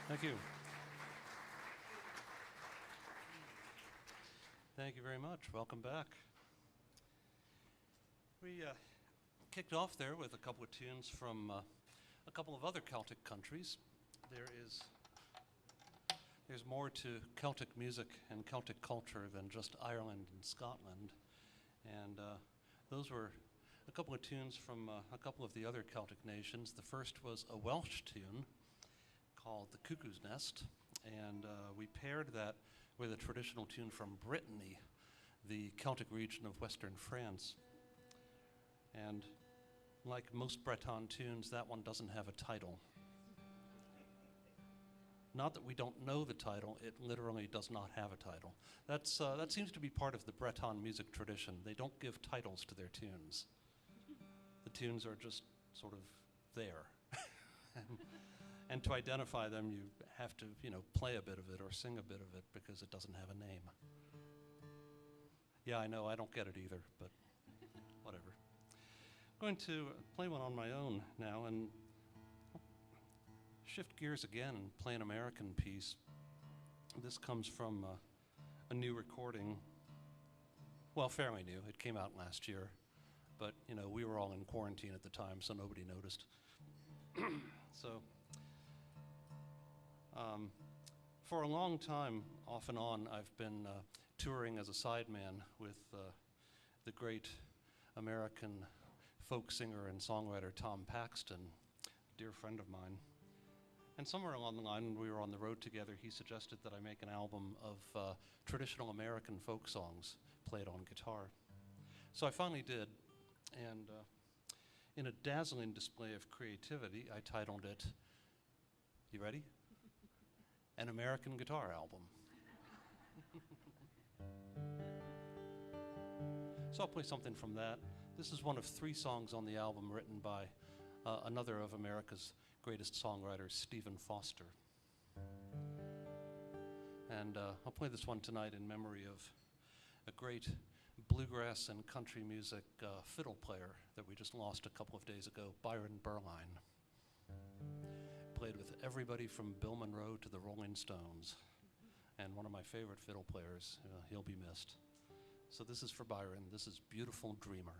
Thank you. Thank you very much. Welcome back. We kicked off there with a couple of tunes from a couple of other Celtic countries. there's more to Celtic music and Celtic culture than just Ireland and Scotland. And those were a couple of tunes from a couple of the other Celtic nations. The first was a Welsh tune called The Cuckoo's Nest, and we paired that with a traditional tune from Brittany, the Celtic region of western France. And like most Breton tunes, that one doesn't have a title. Not that we don't know the title, it literally does not have a title. That seems to be part of the Breton music tradition. They don't give titles to their tunes. The tunes are just sort of there. And to identify them, you have to, play a bit of it or sing a bit of it because it doesn't have a name. Yeah, I know, I don't get it either, but whatever. I'm going to play one on my own now and shift gears again and play an American piece. This comes from a new recording. Well, fairly new. It came out last year, but we were all in quarantine at the time, so nobody noticed. So, for a long time, off and on, I've been touring as a sideman with the great American folk singer and songwriter Tom Paxton, a dear friend of mine. And somewhere along the line, when we were on the road together, he suggested that I make an album of traditional American folk songs played on guitar. So I finally did, and in a dazzling display of creativity, I titled it, you ready? An American Guitar Album. So I'll play something from that. This is one of 3 songs on the album written by another of America's greatest songwriters, Stephen Foster. And I'll play this one tonight in memory of a great bluegrass and country music fiddle player that we just lost a couple of days ago, Byron Berline. Played with everybody from Bill Monroe to the Rolling Stones, and one of my favorite fiddle players. He'll be missed. So this is for Byron. This is Beautiful Dreamer.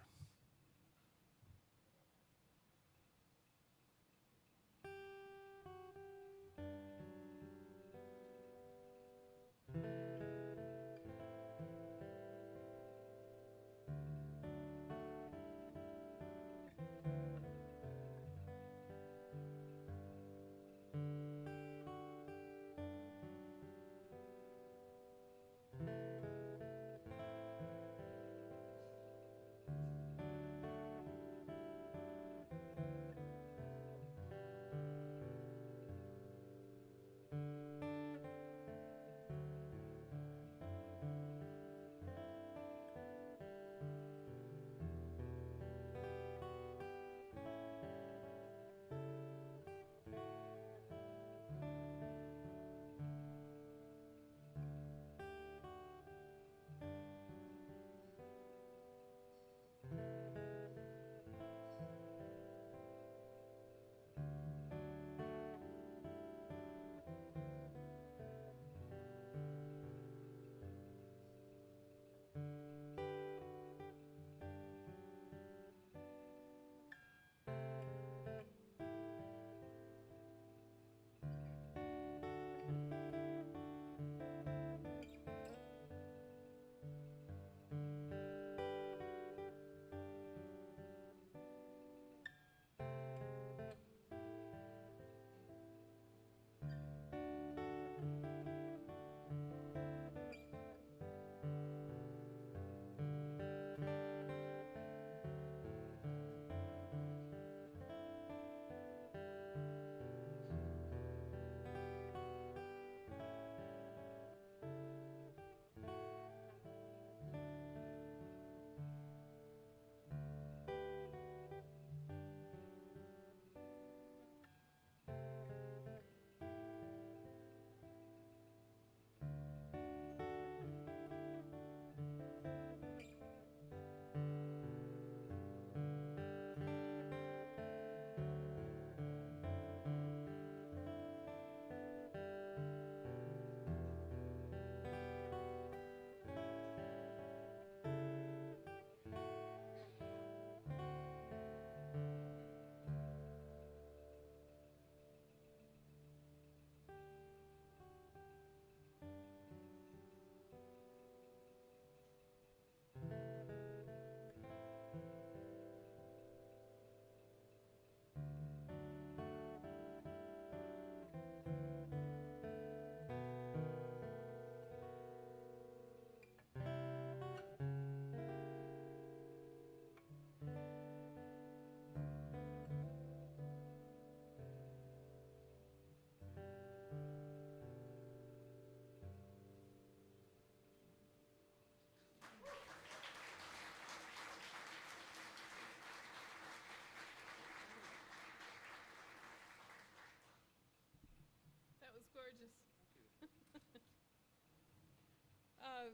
gorgeous.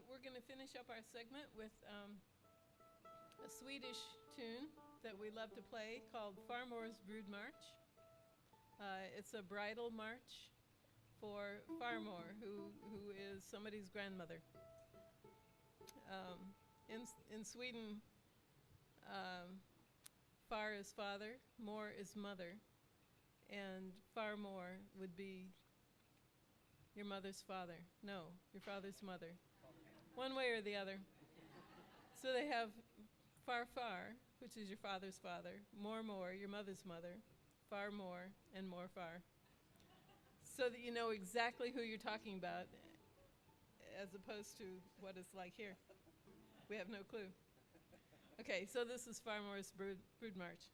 We're going to finish up our segment with a Swedish tune that we love to play called Farmor's Brood March. It's a bridal march for Farmor, who is somebody's grandmother. In Sweden, far is father, more is mother, and Farmor would be your mother's father. No, your father's mother. One way or the other. So they have far, which is your father's father, more, your mother's mother, far more, and more far. So that you know exactly who you're talking about, as opposed to what it's like here. We have no clue. Okay, so this is Farmor's Brood March.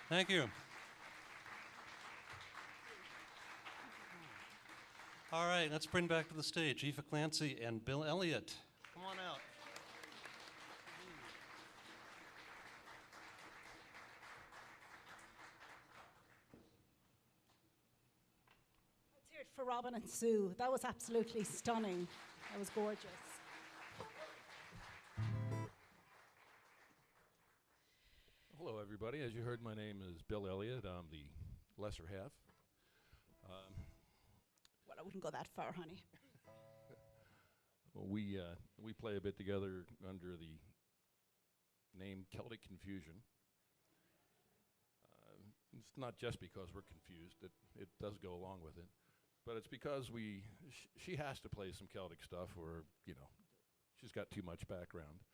Thank you. All right, let's bring back to the stage Aoife Clancy and Bill Elliott. Come on out. Let's hear it for Robin and Sue. That was absolutely stunning. That was gorgeous. Hello, everybody. As you heard, my name is Bill Elliott. I'm the lesser half. Well, I wouldn't go that far, honey. We play a bit together under the name Celtic Confusion. It's not just because we're confused. It does go along with it. But it's because she has to play some Celtic stuff or, she's got too much background.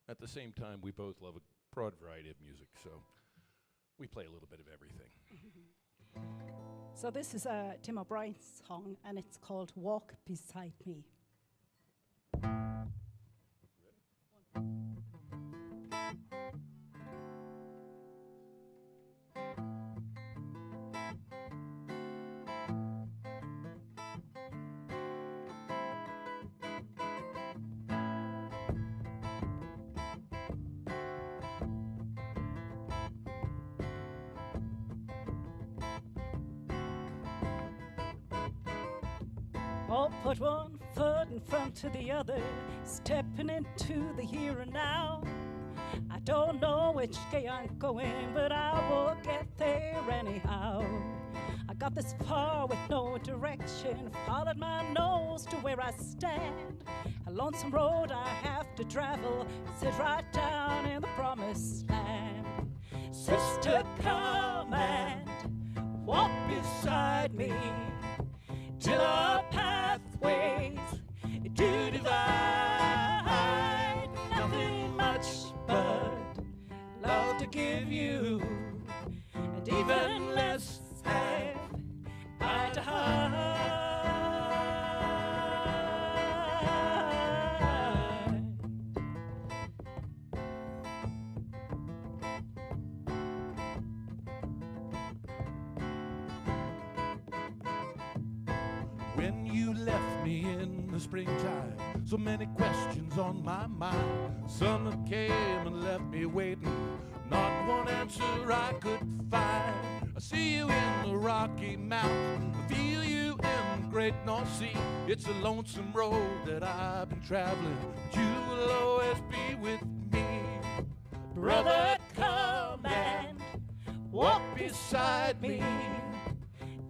At the same time, we both love a broad variety of music, so we play a little bit of everything. So this is Tim O'Brien's song, and it's called Walk Beside Me. Oh, put one foot in front of the other, stepping into the here and now. I don't know which way I'm going, but I will get there anyhow. I got this far with no direction, followed my nose to where I stand. A lonesome road I have to travel, sit right down in the promised land. Sister, come and walk beside me, till our pathways do divide. Nothing much but love to give you, and even less have I to hide. When you left me in the springtime, so many questions on my mind. Summer came and left me waiting, not one answer I could find. I see you in the Rocky Mountains, I feel you in the Great North Sea. It's a lonesome road that I've been traveling, but you will always be with me. Brother, come and Walk beside me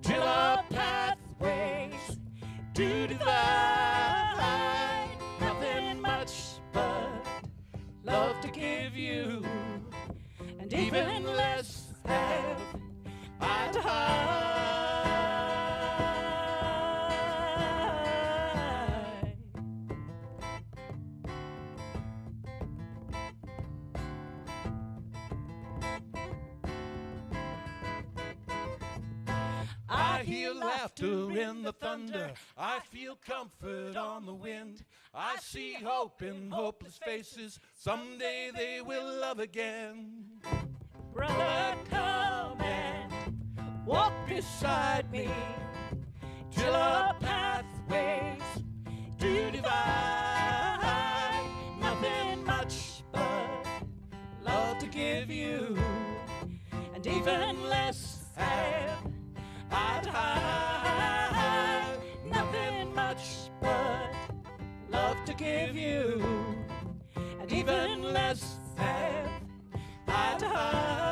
till our pathways do divide. Nothing much but love to give you, and even less have I to hide. I hear laughter in the thunder, I feel comfort on the wind. I see hope in hopeless faces, someday they will love again. brother, come and Walk beside me till our pathways do divide. Nothing much but love to give you, and even less have I to hide. Nothing much but love to give you, and even less have I to hide.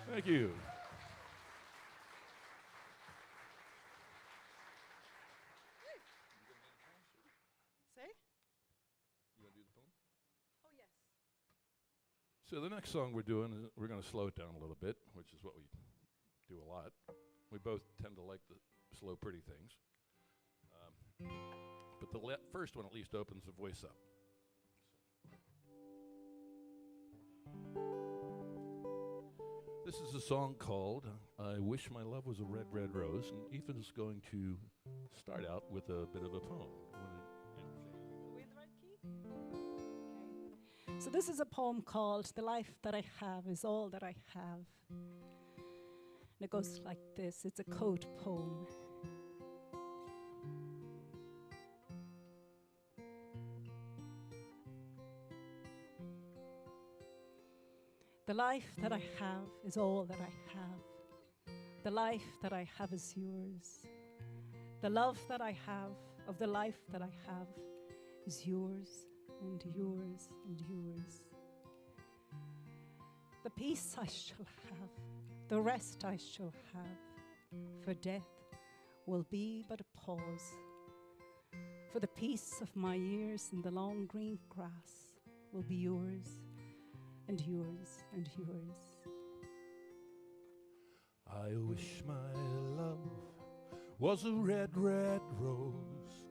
Thank you. Say? Oh, yes. So the next song we're doing, we're going to slow it down a little bit, which is what we do a lot. We both tend to like the slow, pretty things. But the first one at least opens the voice up. This is a song called I Wish My Love Was a Red, Red Rose, and Aoife's going to start out with a bit of a poem. Are we in the right key? Okay. So this is a poem called The Life That I Have Is All That I Have. And it goes like this. It's a code poem. The life that I have is all that I have. The life that I have is yours. The love that I have of the life that I have is yours and yours and yours. The peace I shall have, the rest I shall have, for death will be but a pause. For the peace of my years in the long green grass will be yours and yours and yours. I wish my love was a red, red rose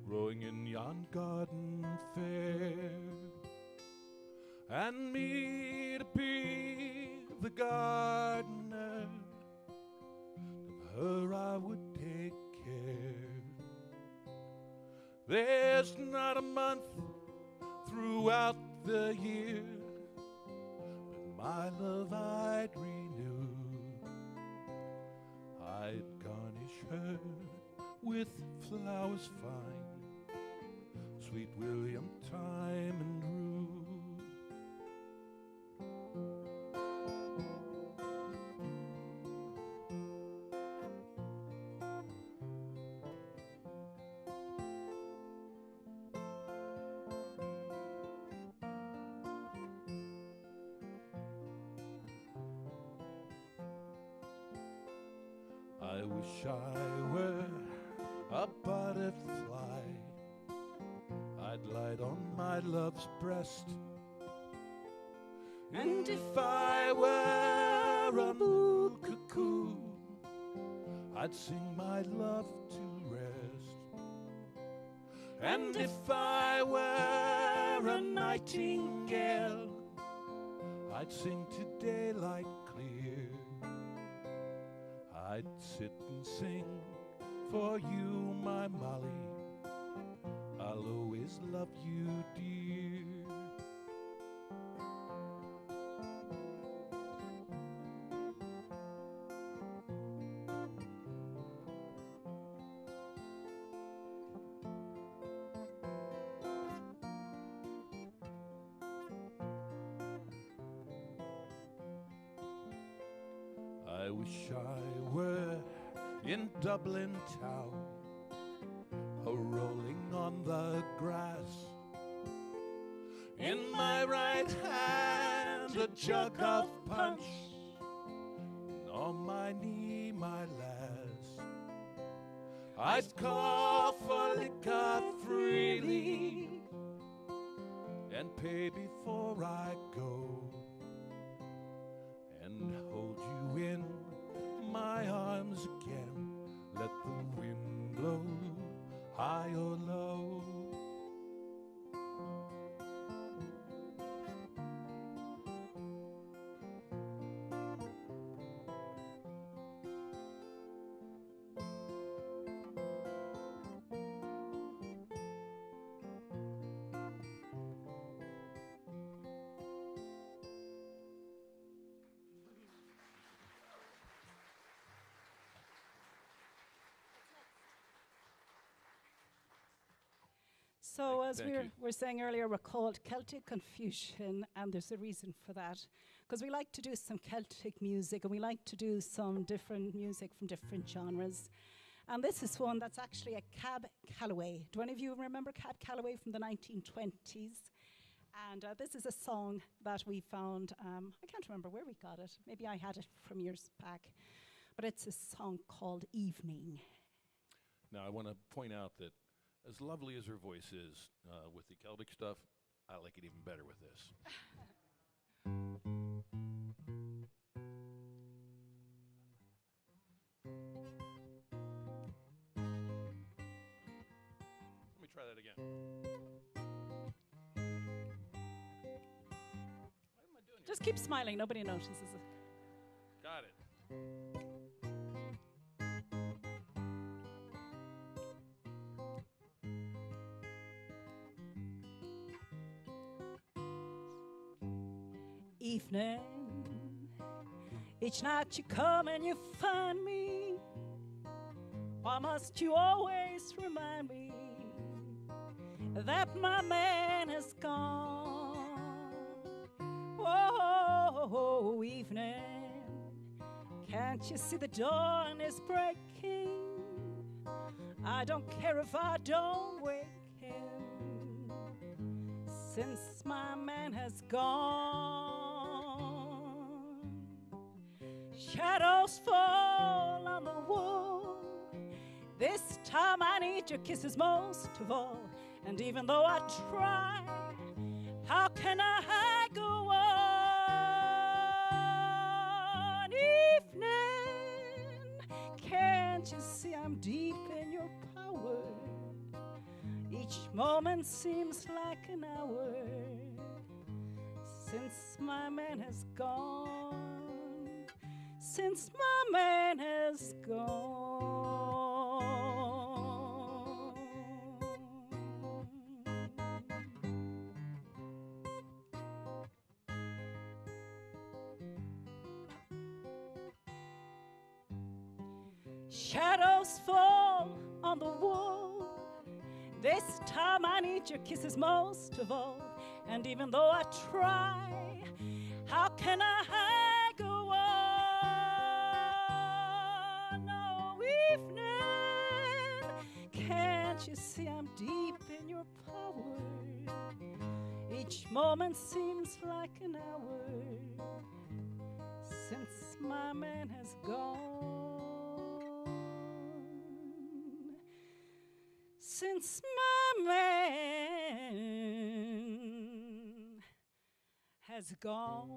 growing in yon garden fair, and me to be the gardener. Of her I would take care. There's not a month throughout the year when my love I'd renew. I'd garnish her with flowers fine, sweet William, thyme, and rue. I wish I were a butterfly. I'd light on my love's breast. And if I were a moo cuckoo, I'd sing my love to rest. And if I were a nightingale, I'd sing to daylight clear. I'd sit and sing for you, my Molly. I'll always love you, dear. I wish I were in Dublin town, a-rolling on the grass. In my right hand a jug of punch, and on my knee my lass. I'd call for liquor freely and pay before I go, and hold you in my arms again. Let the wind blow high or low. So as Thank we you. were saying earlier, we're called Celtic Confusion, and there's a reason for that. Because we like to do some Celtic music, and we like to do some different music from different genres. And this is one that's actually a Cab Calloway. Do any of you remember Cab Calloway from the 1920s? And this is a song that we found, I can't remember where we got it. Maybe I had it from years back. But it's a song called Evening. Now, I want to point out that as lovely as her voice is with the Celtic stuff, I like it even better with this. Let me try that again. What am I doing here? Just keep smiling, nobody notices it. Got it. Evening, each night you come and you find me. Why must you always remind me that my man has gone? Whoa, Oh, evening, can't you see the dawn is breaking? I don't care if I don't wake him, since my man has gone. Shadows fall on the wall. This time I need your kisses most of all. And even though I try, how can I go on? Evening, can't you see I'm deep in your power? Each moment seems like an hour since my man has gone. Since my man has gone. Shadows fall on the wall. This time I need your kisses most of all. And even though I try, how can I go on? Oh, evening, can't you see I'm deep in your power? Each moment seems like an hour since my man has gone. Since my man has gone.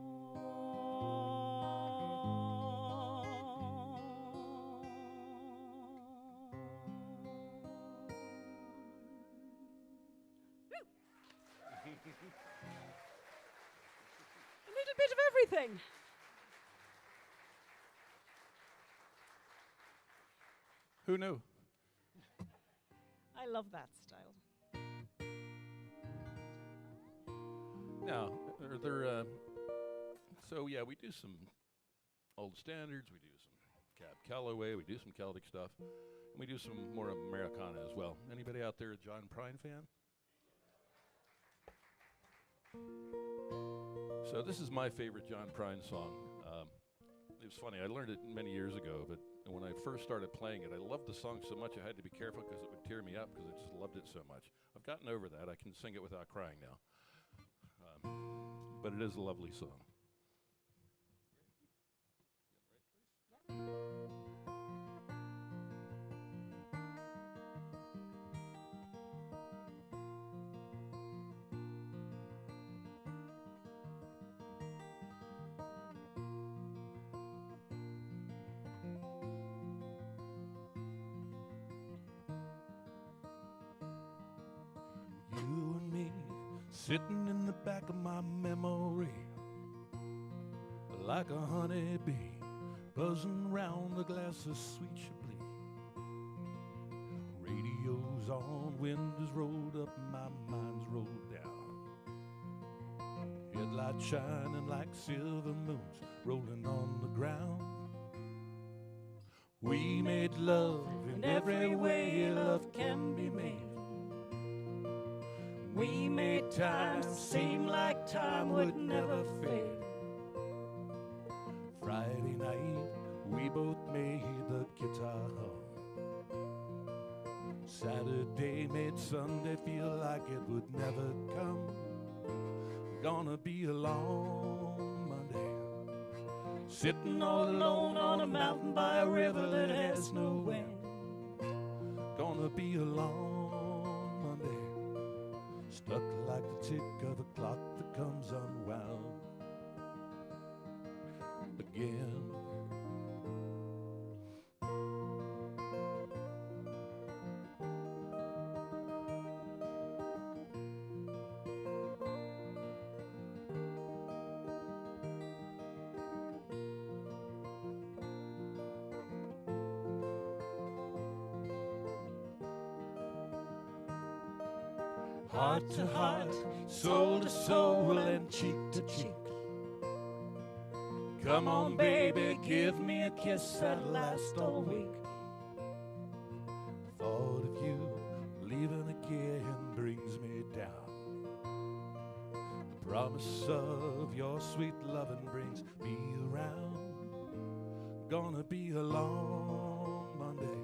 A little bit of everything. Who knew? I love that style. Now, are there, so yeah, we do some old standards, we do some Cab Calloway, we do some Celtic stuff, and we do some more Americana as well. Anybody out there a John Prine fan? So this is my favorite John Prine song. It was funny, I learned it many years ago, but when I first started playing it, I loved the song so much I had to be careful because it would tear me up because I just loved it so much. I've gotten over that. I can sing it without crying now. But it is a lovely song. You and me sitting in the back of my memory like a honeybee buzzing round a glass of sweet Chablis. Radio's on, wind is rolled up, my mind's rolled down. Headlights shining like silver moons rolling on the ground. We made love in every way love can be made. We made time seem like time would never fade. Friday night, we both made the guitar hum. Saturday made Sunday feel like it would never come. Gonna be a long Monday, sitting all alone on a mountain by a river that has no wind. Gonna be a long Monday, stuck like the tick of a clock that comes unwound again. Heart to heart, soul to soul, and cheek to cheek. Come on, baby, give me a kiss that'll last all week. Thought of you leaving again brings me down. The Promise of your sweet loving brings me around. Gonna be a long Monday,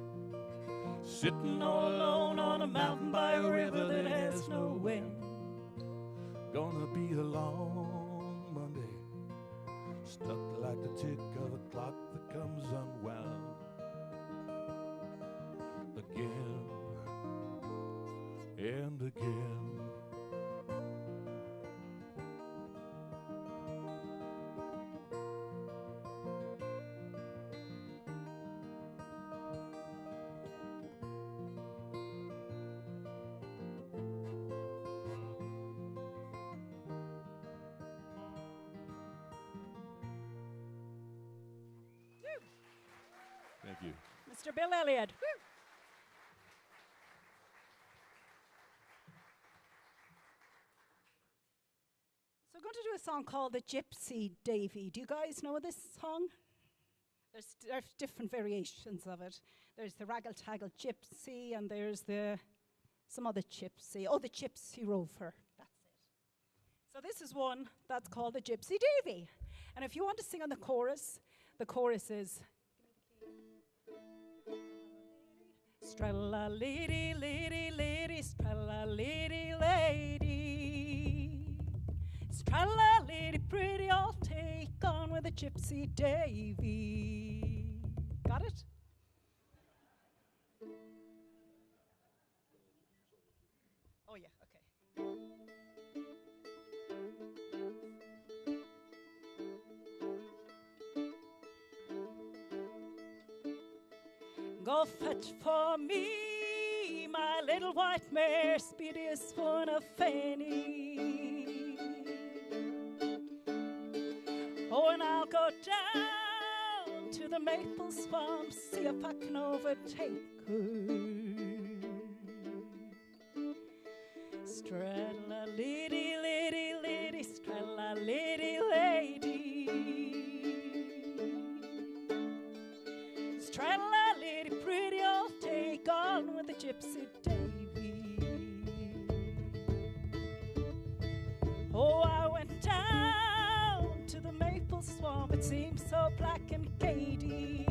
sitting all alone on a mountain by a river that has no wind. Gonna be a long Monday, stuck like the tick of a clock that comes unwound. Again and again. Thank you. Mr. Bill Elliott. So I'm going to do a song called The Gypsy Davy. Do you guys know this song? There's different variations of it. There's the Raggle Taggle Gypsy, and there's some other gypsy. Oh, the Gypsy Rover. That's it. So this is one that's called The Gypsy Davy. And if you want to sing on the chorus is Strella lady, lady, lady, strella lady, lady. Strella lady, pretty, I'll take on with a Gypsy Davy. Got it? Oh yeah, okay. Go fetch for me my little white mare, speediest one of any. Oh, and I'll go down to the maple swamp, see if I can overtake her. Strella lady, lady, lady, strella lady, lady. Strella lady, pretty, I'll take on with the Gypsy Davy. Oh, I went down to the maple swamp, it seemed so black and gady.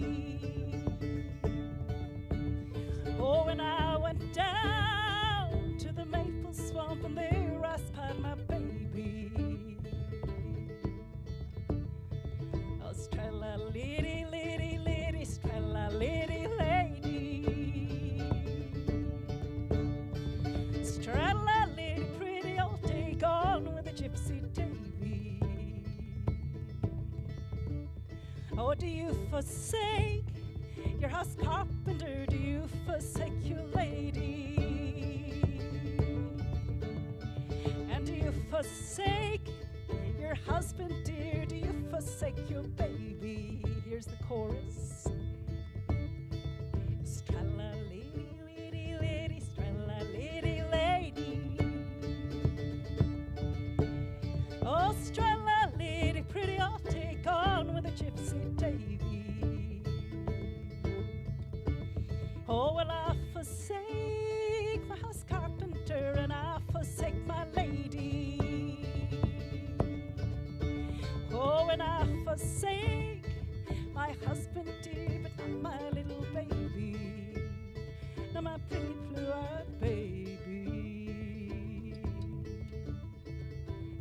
Oh, and I went down to the maple swamp, and there I spied my baby. Oh, strella lady, lady, lady, strella lady, lady. Strella lady, pretty, I'll take on with a Gypsy Davy. Oh, do you forsake your house carpenter? Do you forsake your lady? And do you forsake your husband, dear? Do you forsake your baby? Here's the chorus. Strella lady, lady, lady, strella lady, lady. Oh, strella lady, pretty, I'll take on with a Gypsy Davy. Oh, well, I forsake my house carpenter, and I forsake my lady. Oh, and I forsake my husband, dear, but not my little baby, not my pretty blue-eyed baby.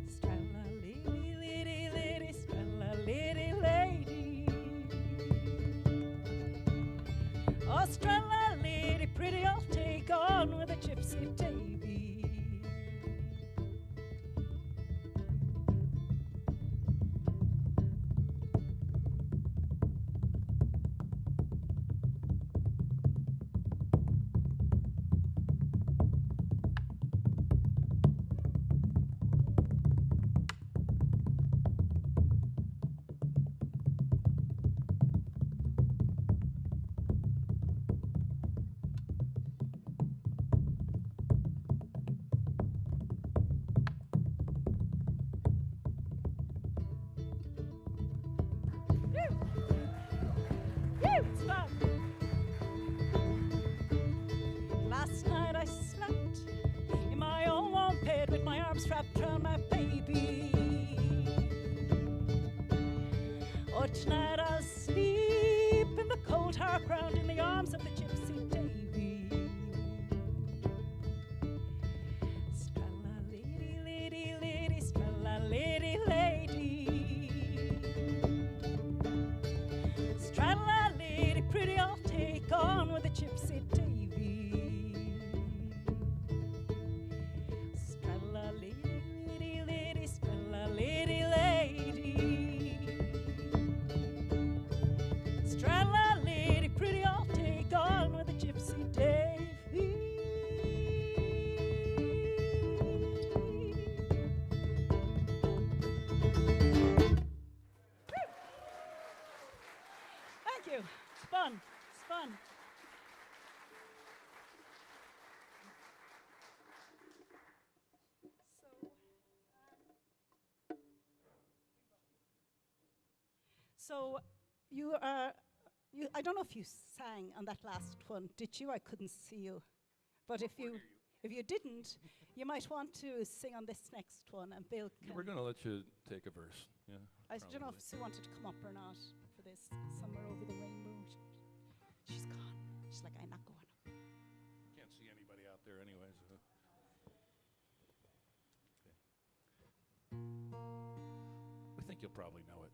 Strella lady, lady, lady, strella lady, lady. Oh, strella lady, pretty, I'll take on with a Gypsy Davy. pretty, I'll take on with a gypsy Davy. Strella lady, lady, lady, strella lady, lady. Strella lady, pretty, I'll take on with a gypsy Davy. Thank you. It's fun. It's fun. So you I don't know if you sang on that last one, did you? I couldn't see you. But if you didn't, you might want to sing on this next one, and Bill can. We're going to let you take a verse. Yeah. I don't know if Sue wanted to come up or not for this. Somewhere over the rainbow. She's gone. She's like, I'm not going up. Can't see anybody out there anyway. So. Okay. We think you'll probably know it.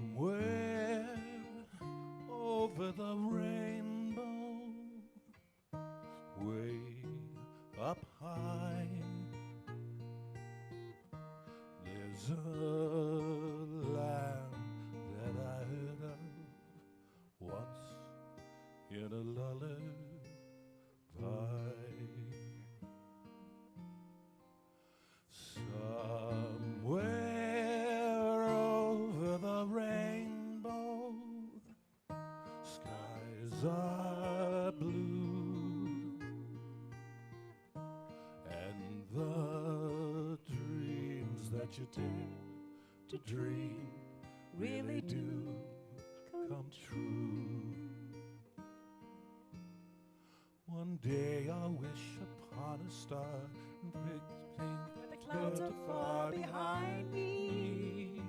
Somewhere over the rainbow, way up high, there's a land that I heard of once in a lullaby. Somewhere over the rainbow, skies are blue, and the dreams that you dare to dream really do come true. One day I'll wish upon a star and Where the clouds are far behind me.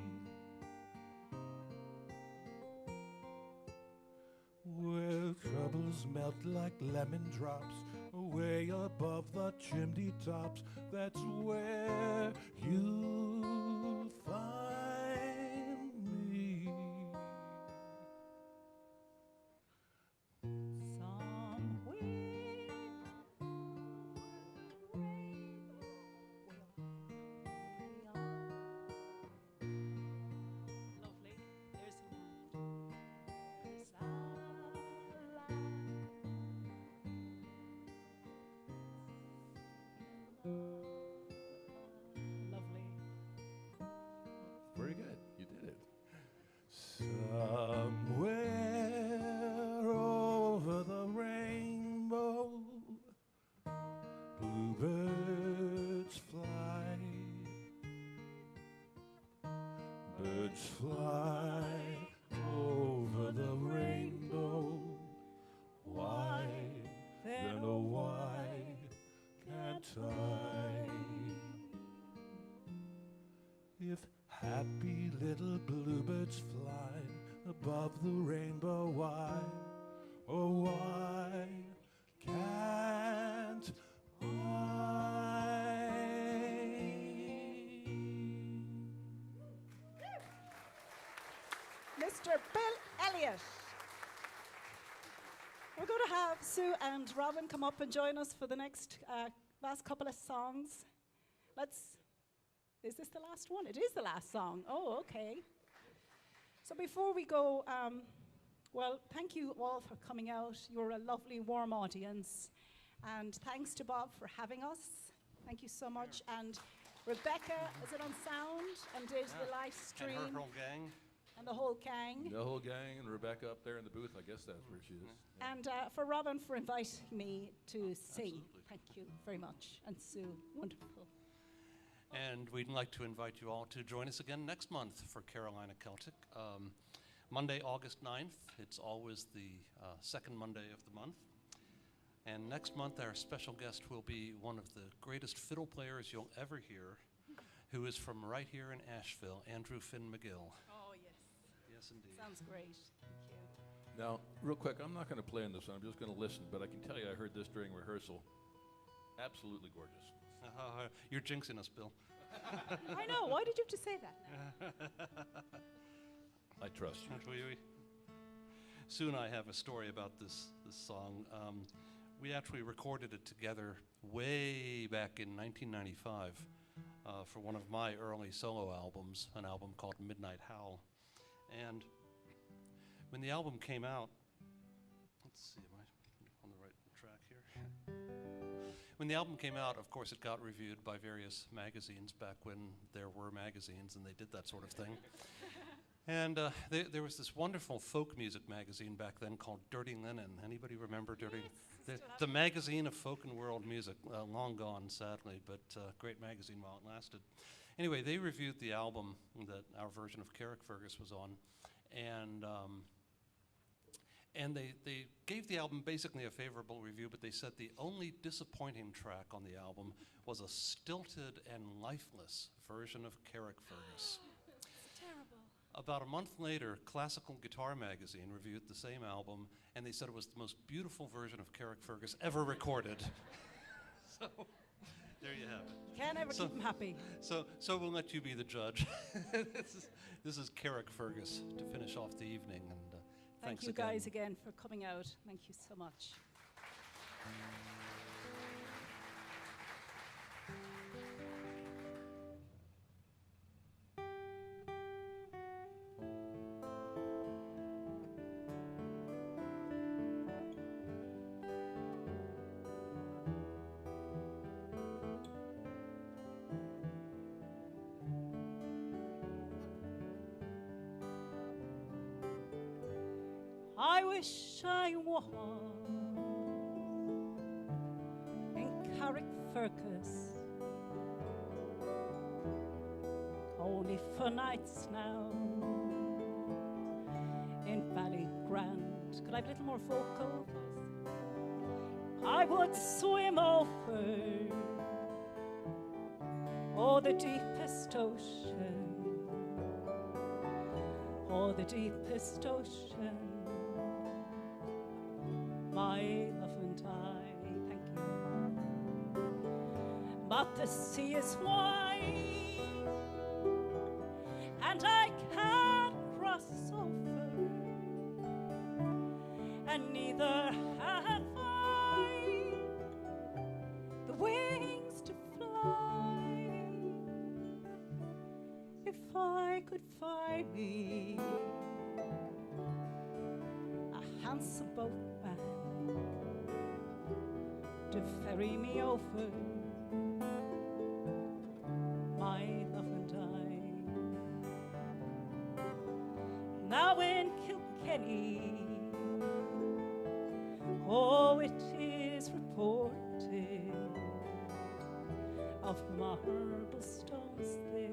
Where troubles melt like lemon drops away above the chimney tops. That's where you'll find me. Lovely. There's a lovely. Very good. You did it. Somewhere over the rainbow, bluebirds fly. Birds fly over the rainbow. Why, then oh why can't I? If happy little bluebirds fly above the rainbow, why, oh why can't I? Mr. Bill Elliott. We're going to have Sue and Robin come up and join us for the next last couple of songs. Is this the last one? It is the last song. Oh, okay. So before we go, well, thank you all for coming out. You're a lovely, warm audience. And thanks to Bob for having us. Thank you so much. And Rebecca, is it on sound? And did the live stream. And her whole gang. And the whole gang. The whole gang and Rebecca up there in the booth, I guess that's where she is. Yeah. And for Robin for inviting me to sing. Absolutely. Thank you very much. And Sue, wonderful. And we'd like to invite you all to join us again next month for Carolina Celtic. Monday, August 9th. It's always the second Monday of the month. And next month, our special guest will be one of the greatest fiddle players you'll ever hear, who is from right here in Asheville, Andrew Finn McGill. Oh, yes. Yes, indeed. Sounds great. Thank you. Now, real quick, I'm not going to play on this one. I'm just going to listen, but I can tell you I heard this during rehearsal. Absolutely gorgeous. You're jinxing us, Bill. I know. Why did you have to say that? I trust you. Sue and I have a story about this song. We actually recorded it together way back in 1995 for one of my early solo albums, an album called Midnight Howl. And when the album came out, let's see, am I on the right track here? When the album came out, of course, it got reviewed by various magazines back when there were magazines and they did that sort of thing. And there was this wonderful folk music magazine back then called Dirty Linen. Anybody remember Dirty? Yes, The magazine of folk and world music, long gone, sadly, but great magazine while it lasted. Anyway, they reviewed the album that our version of Carrickfergus was on, and they gave the album basically a favorable review, but they said the only disappointing track on the album was a stilted and lifeless version of Carrickfergus. Terrible. About a month later, Classical Guitar Magazine reviewed the same album, and they said it was the most beautiful version of Carrickfergus ever recorded. So, there you have it. Can't ever keep them happy. So we'll let you be the judge. This is Carrickfergus to finish off the evening, and Thank thanks you again. guys again for coming out. Thank you so much. I wish I was in Carrickfergus, only for nights now in Ballygrand. Could I have a little more vocal? I would swim over the deepest ocean, the deepest ocean. My love and I, thank you. But the sea is wide, and I can't cross over, and neither have I the wings to fly. If I could find me a handsome boatman to ferry me over, my love and I. Now in Kilkenny, oh, it is reported of marble stones there,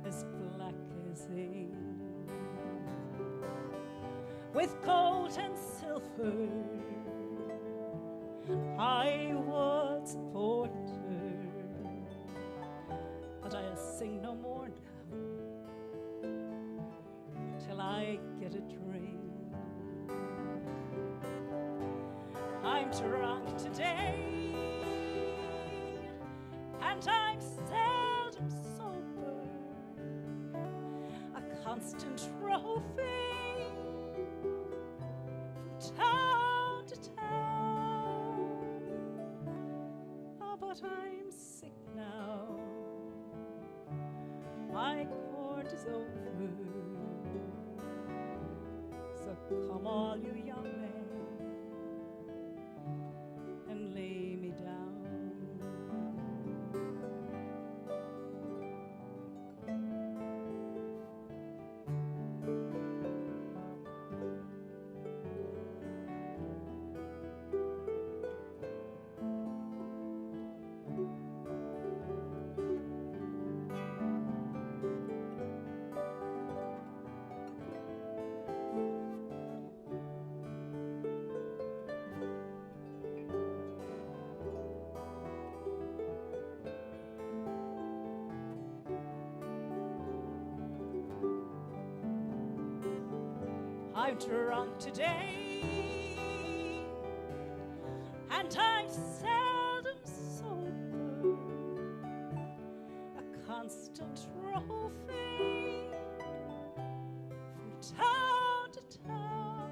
as black as ink, with gold and silver. I would support her, but I'll sing no more now till I get a drink. I'm drunk today, and I'm seldom sober, a constant roving from town to town. Oh, but I'm sick now, my court is over, so come all you young men and lay me down. drunk today, and I'm seldom sober, a constant trophy from town to town.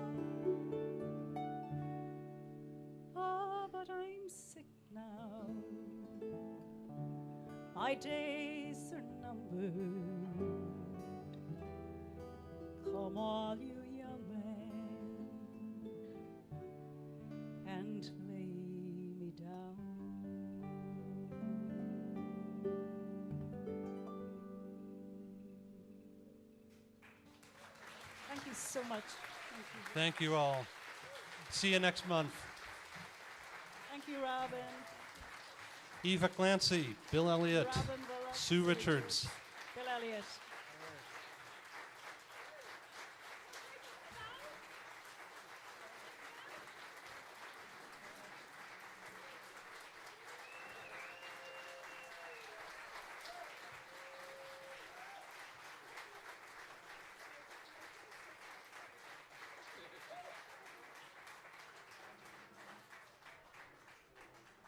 Oh, but I'm sick now, my days are numbered. Come all you young men and lay me down. Thank you so much. Thank you. Thank you all. See you next month. Thank you, Robin. Aoife Clancy, Bill Elliott, Robin Bullock, Sue Richards. Bill Elliott.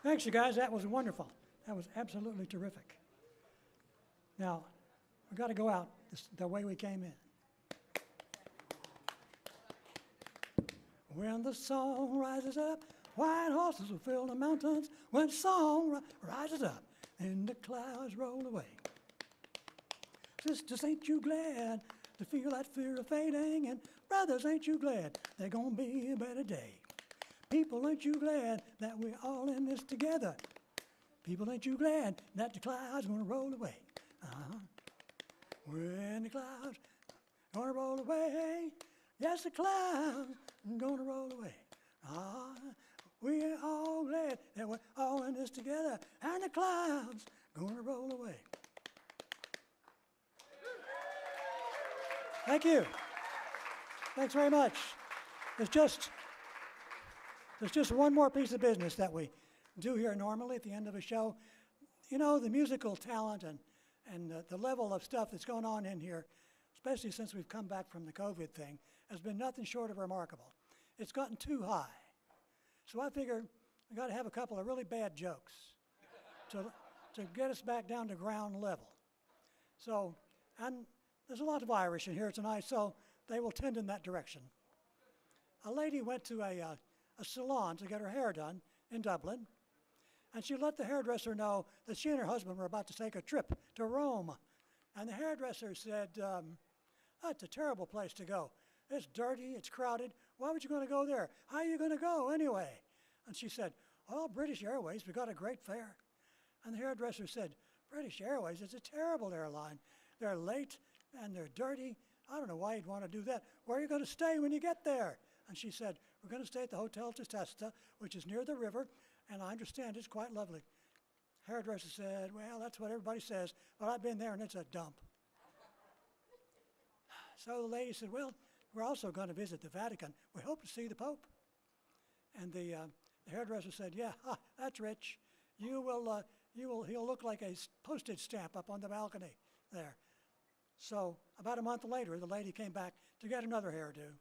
Thanks, you guys. That was wonderful. That was absolutely terrific. Now, we've got to go out the way we came in. When the song rises up, white horses will fill the mountains. When the song rises up, and the clouds roll away. Sisters, ain't you glad to feel that fear of fading? And brothers, ain't you glad there's gonna be a better day? People, ain't you glad that we're all in this together? People, ain't you glad that the clouds gonna roll away? When the clouds gonna roll away, yes, the clouds gonna roll away. We're all glad that we're all in this together, and the clouds gonna roll away. Thank you. Thanks very much. There's just one more piece of business that we do here normally at the end of a show. You know, the musical talent and the level of stuff that's going on in here, especially since we've come back from the COVID thing, has been nothing short of remarkable. It's gotten too high. So I figured we got to have a couple of really bad jokes to get us back down to ground level. So, and there's a lot of Irish in here tonight, so they will tend in that direction. A lady went to a salon to get her hair done in Dublin, and she let the hairdresser know that she and her husband were about to take a trip to Rome. And the hairdresser said, that's a terrible place to go. It's dirty, it's crowded. Why would you going to go there? How are you going to go anyway? And she said, well, British Airways, we got a great fare. And the hairdresser said, British Airways is a terrible airline. They're late and they're dirty. I don't know why you'd want to do that. Where are you going to stay when you get there? And she said, we're going to stay at the Hotel Testesta, which is near the river, and I understand it's quite lovely. Hairdresser said, well, that's what everybody says, but I've been there and it's a dump. So the lady said, well, we're also going to visit the Vatican. We hope to see the Pope. And the hairdresser said, yeah, that's rich. He'll look like a postage stamp up on the balcony there. So about a month later, the lady came back to get another hairdo.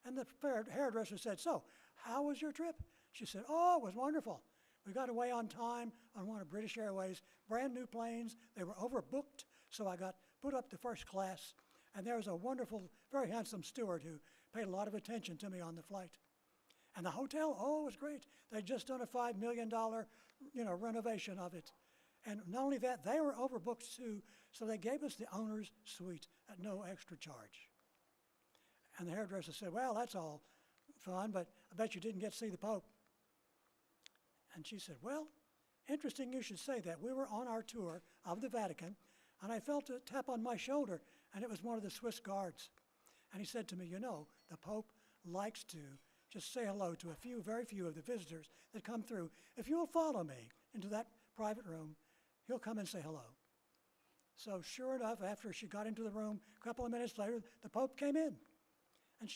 And the hairdresser said, so, how was your trip? She said, oh, it was wonderful. We got away on time on one of British Airways, brand new planes. They were overbooked, so I got put up to first class. And there was a wonderful, very handsome steward who paid a lot of attention to me on the flight. And the hotel, oh, it was great. They'd just done a $5 million, renovation of it. And not only that, they were overbooked too, so they gave us the owner's suite at no extra charge. And the hairdresser said, well, that's all fun, but I bet you didn't get to see the Pope. And she said, well, interesting you should say that. We were on our tour of the Vatican, and I felt a tap on my shoulder, and it was one of the Swiss guards. And he said to me, the Pope likes to just say hello to very few of the visitors that come through. If you'll follow me into that private room, he'll come and say hello. So sure enough, after she got into the room, a couple of minutes later, the Pope came in. And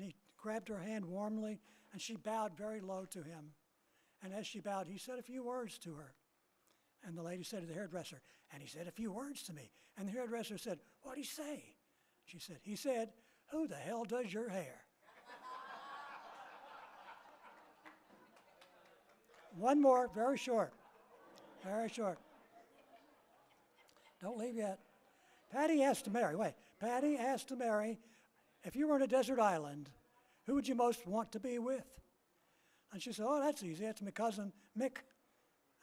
he grabbed her hand warmly, and she bowed very low to him. And as she bowed, he said a few words to her. And the lady said to the hairdresser, and he said a few words to me. And the hairdresser said, what'd he say? She said, he said, who the hell does your hair? One more, very short. Very short. Don't leave yet. Patty asked to marry. Wait. Patty asked to marry. If you were on a desert island, who would you most want to be with? And she said, oh, that's easy. That's my cousin, Mick.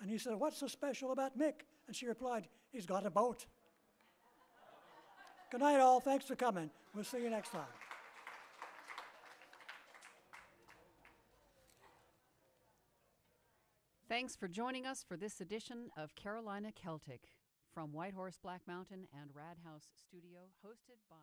And he said, what's so special about Mick? And she replied, he's got a boat. Good night, all. Thanks for coming. We'll see you next time. Thanks for joining us for this edition of Carolina Celtic from White Horse Black Mountain and Rad House Studio, hosted by